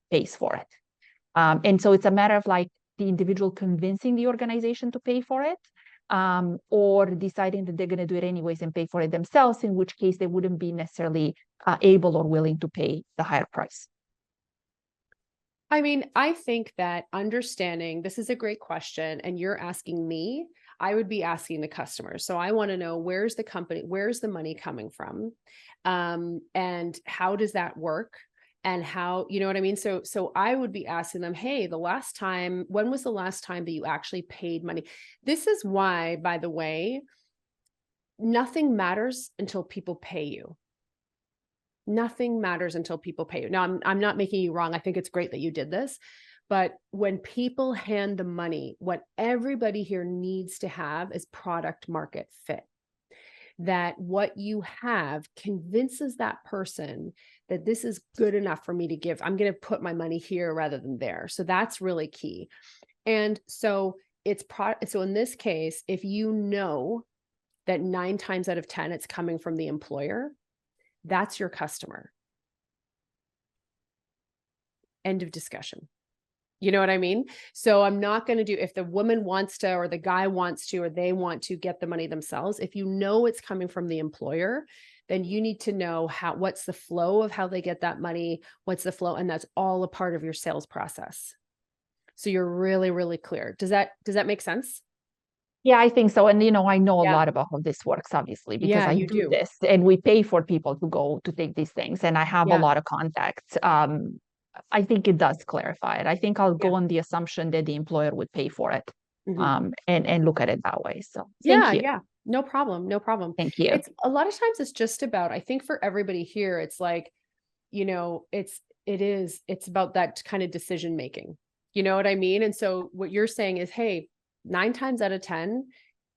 [SPEAKER 6] pays for it. And so it's a matter of like the individual convincing the organization to pay for it, or deciding that they're going to do it anyways and pay for it themselves, in which case they wouldn't be necessarily able or willing to pay the higher price.
[SPEAKER 1] I mean, I think that understanding, this is a great question, and you're asking me, I would be asking the customer. So I want to know, where's the money coming from? And how does that work? And how, you know what I mean? So I would be asking them, hey, when was the last time that you actually paid money? This is why, by the way, nothing matters until people pay you. Nothing matters until people pay you. Now, I'm not making you wrong. I think it's great that you did this, but when people hand the money, what everybody here needs to have is product market fit. That what you have convinces that person that this is good enough for me to give. I'm going to put my money here rather than there. So that's really key. And so so in this case, if you know that 9 times out of 10, it's coming from the employer, that's your customer. End of discussion. You know what I mean? So I'm not going to do, if the woman wants to, or the guy wants to, or they want to get the money themselves, if you know it's coming from the employer, then you need to know what's the flow of how they get that money, what's the flow, and that's all a part of your sales process. So you're really, really clear. Does that make sense?
[SPEAKER 6] Yeah, I think so. And, I know a lot about how this works, obviously, because I do this, and we pay for people to go to take these things. And I have a lot of contacts. I think it does clarify it. I think I'll go on the assumption that the employer would pay for it, and look at it that way. So thank you.
[SPEAKER 1] Yeah. No problem. No problem.
[SPEAKER 6] Thank you.
[SPEAKER 1] It's a lot of times it's just about, I think for everybody here, it's like, it's about that kind of decision making. You know what I mean? And so what you're saying is, hey, 9 times out of 10,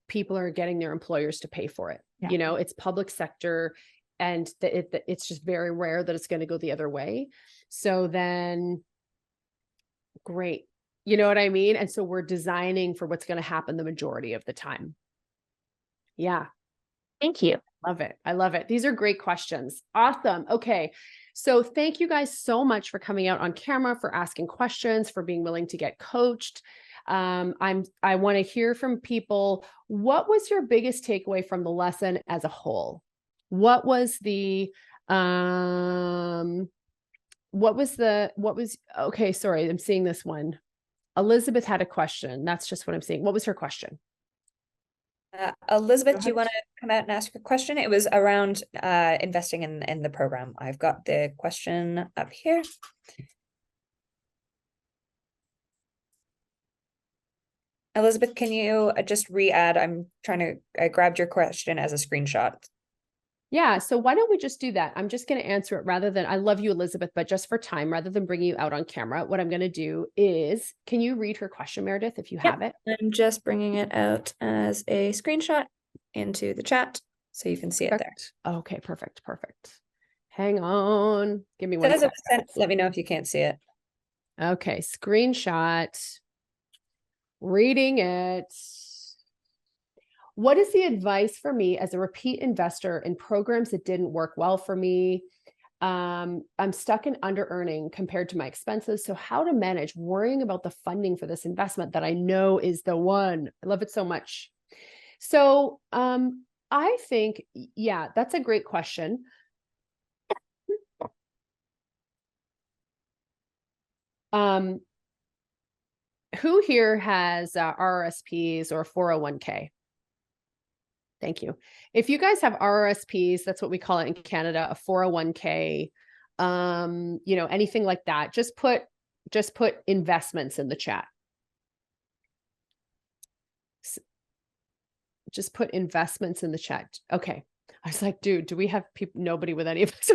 [SPEAKER 1] people are getting their employers to pay for it. Yeah. It's public sector, and it's just very rare that it's going to go the other way. So then, great. You know what I mean? And so we're designing for what's going to happen the majority of the time. Yeah.
[SPEAKER 6] Thank you.
[SPEAKER 1] Love it. I love it. These are great questions. Awesome. Okay. So thank you guys so much for coming out on camera, for asking questions, for being willing to get coached. I want to hear from people. What was your biggest takeaway from the lesson as a whole? Okay, sorry, I'm seeing this one. Elizabeth had a question. That's just what I'm seeing. What was her question?
[SPEAKER 2] Elizabeth, do you want to come out and ask your question? It was around investing in the program. I've got the question up here. Elizabeth, can you just re-add? I grabbed your question as a screenshot.
[SPEAKER 1] Yeah. So why don't we just do that? I'm just going to answer it rather than, I love you, Elizabeth, but just for time, rather than bringing you out on camera, what I'm going to do is, can you read her question, Meredith, if you have it?
[SPEAKER 2] I'm just bringing it out as a screenshot into the chat so you can see it there.
[SPEAKER 1] Okay, perfect. Hang on. Give me 1 second.
[SPEAKER 2] Let me know if you can't see it.
[SPEAKER 1] Okay, screenshot. Reading it. What is the advice for me as a repeat investor in programs that didn't work well for me? I'm stuck in under earning compared to my expenses. So how to manage worrying about the funding for this investment that I know is the one. I love it so much. So I think, yeah, that's a great question. Who here has RRSPs or 401k? Thank you. If you guys have RRSPs, that's what we call it in Canada, a 401k, anything like that, just put investments in the chat. Just put investments in the chat. Okay. I was like, dude, do we have people? Nobody with any of us.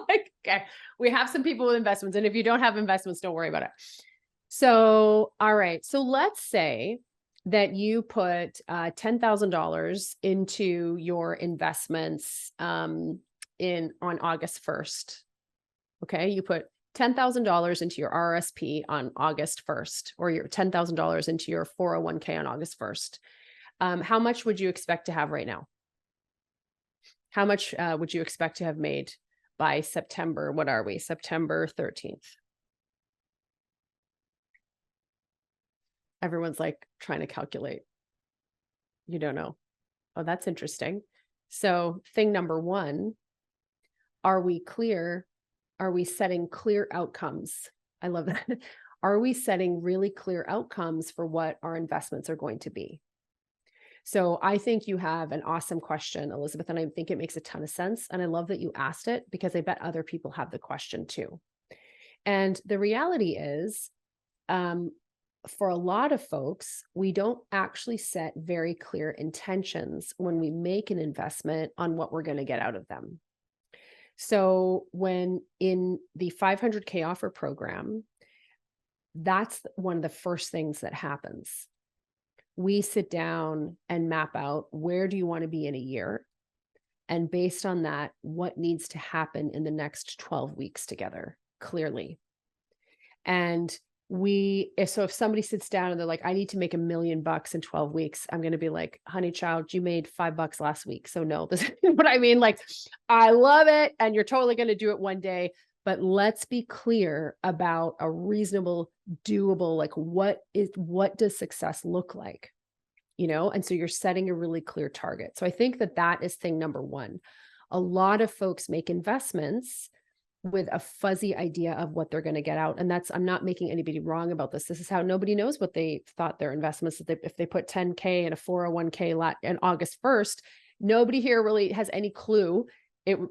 [SPEAKER 1] Like, okay, we have some people with investments. And if you don't have investments, don't worry about it. So, all right. So let's say that you put $10,000 into your investments on August 1st. Okay. You put $10,000 into your RRSP on August 1st, or your $10,000 into your 401k on August 1st. How much would you expect to have right now? How much would you expect to have made by September? What are we? September 13th. Everyone's like trying to calculate. You don't know. Oh, that's interesting. So thing number one, are we clear? Are we setting clear outcomes? I love that. Are we setting really clear outcomes for what our investments are going to be? So I think you have an awesome question, Elizabeth, and I think it makes a ton of sense. And I love that you asked it, because I bet other people have the question too. And the reality is, for a lot of folks, we don't actually set very clear intentions when we make an investment on what we're going to get out of them. So when in the 500K offer program, that's one of the first things that happens. We sit down and map out, where do you want to be in a year? And based on that, what needs to happen in the next 12 weeks together, clearly. And so if somebody sits down and they're like, I need to make $1 million in 12 weeks, I'm going to be like, honey child, you made $5 last week. So no, this is what I mean. Like, I love it. And you're totally going to do it one day, but let's be clear about a reasonable, doable, like what does success look like? And so you're setting a really clear target. So I think that is thing number one. A lot of folks make investments with a fuzzy idea of what they're going to get out. And I'm not making anybody wrong about this. This is how nobody knows what they thought their investments, if they put 10K in a 401k in August 1st, nobody here really has any clue.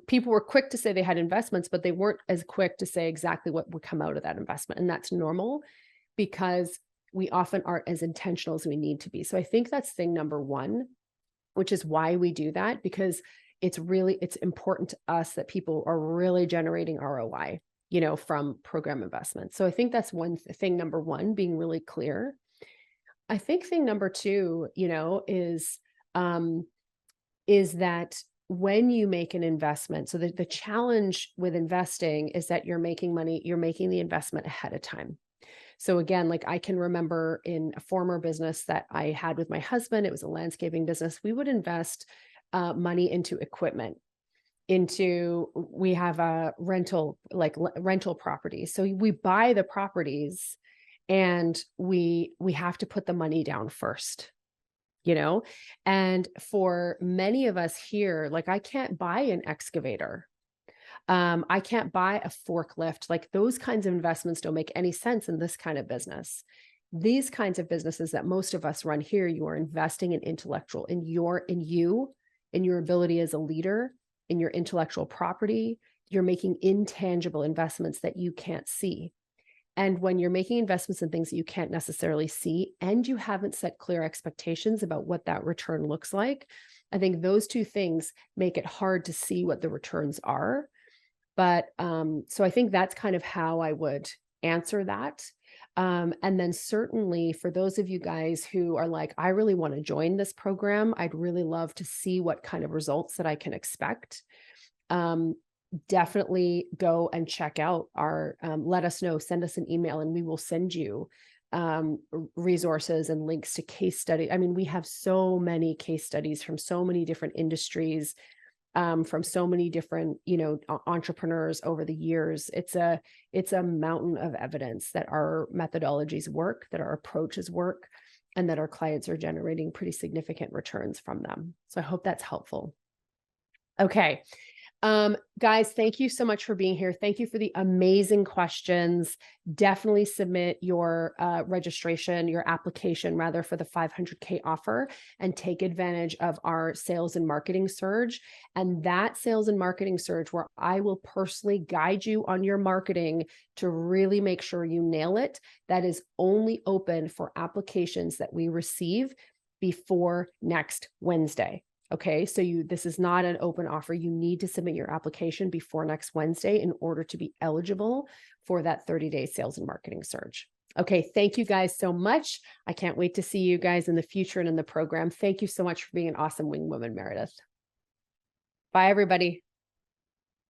[SPEAKER 1] People were quick to say they had investments, but they weren't as quick to say exactly what would come out of that investment. And that's normal, because we often aren't as intentional as we need to be. So I think that's thing number one, which is why we do that, because it's important to us that people are really generating ROI, from program investments. So I think that's thing number one, being really clear. I think thing number two, is that when you make an investment, so the challenge with investing is that you're making the investment ahead of time. So again, like I can remember in a former business that I had with my husband, it was a landscaping business. We would invest money into equipment, we have a rental properties. So we buy the properties and we have to put the money down first, and for many of us here, like I can't buy an excavator. I can't buy a forklift. Like those kinds of investments don't make any sense in this kind of business. These kinds of businesses that most of us run here, you are investing in in your ability as a leader, in your intellectual property. You're making intangible investments that you can't see. And when you're making investments in things that you can't necessarily see, and you haven't set clear expectations about what that return looks like, I think those two things make it hard to see what the returns are. But so I think that's kind of how I would answer that. And then certainly for those of you guys who are like, I really want to join this program, I'd really love to see what kind of results that I can expect. Definitely go and check out let us know, send us an email, and we will send you resources and links to case study. I mean, we have so many case studies from so many different industries, from so many different, entrepreneurs over the years. It's a mountain of evidence that our methodologies work, that our approaches work, and that our clients are generating pretty significant returns from them. So I hope that's helpful. Okay. Guys, thank you so much for being here. Thank you for the amazing questions. Definitely submit your registration, your application rather, for the 500K offer, and take advantage of our sales and marketing surge. And that sales and marketing surge, where I will personally guide you on your marketing to really make sure you nail it, that is only open for applications that we receive before next Wednesday. Okay, so this is not an open offer. You need to submit your application before next Wednesday in order to be eligible for that 30-day sales and marketing surge. Okay, thank you guys so much. I can't wait to see you guys in the future and in the program. Thank you so much for being an awesome wing woman, Meredith. Bye, everybody.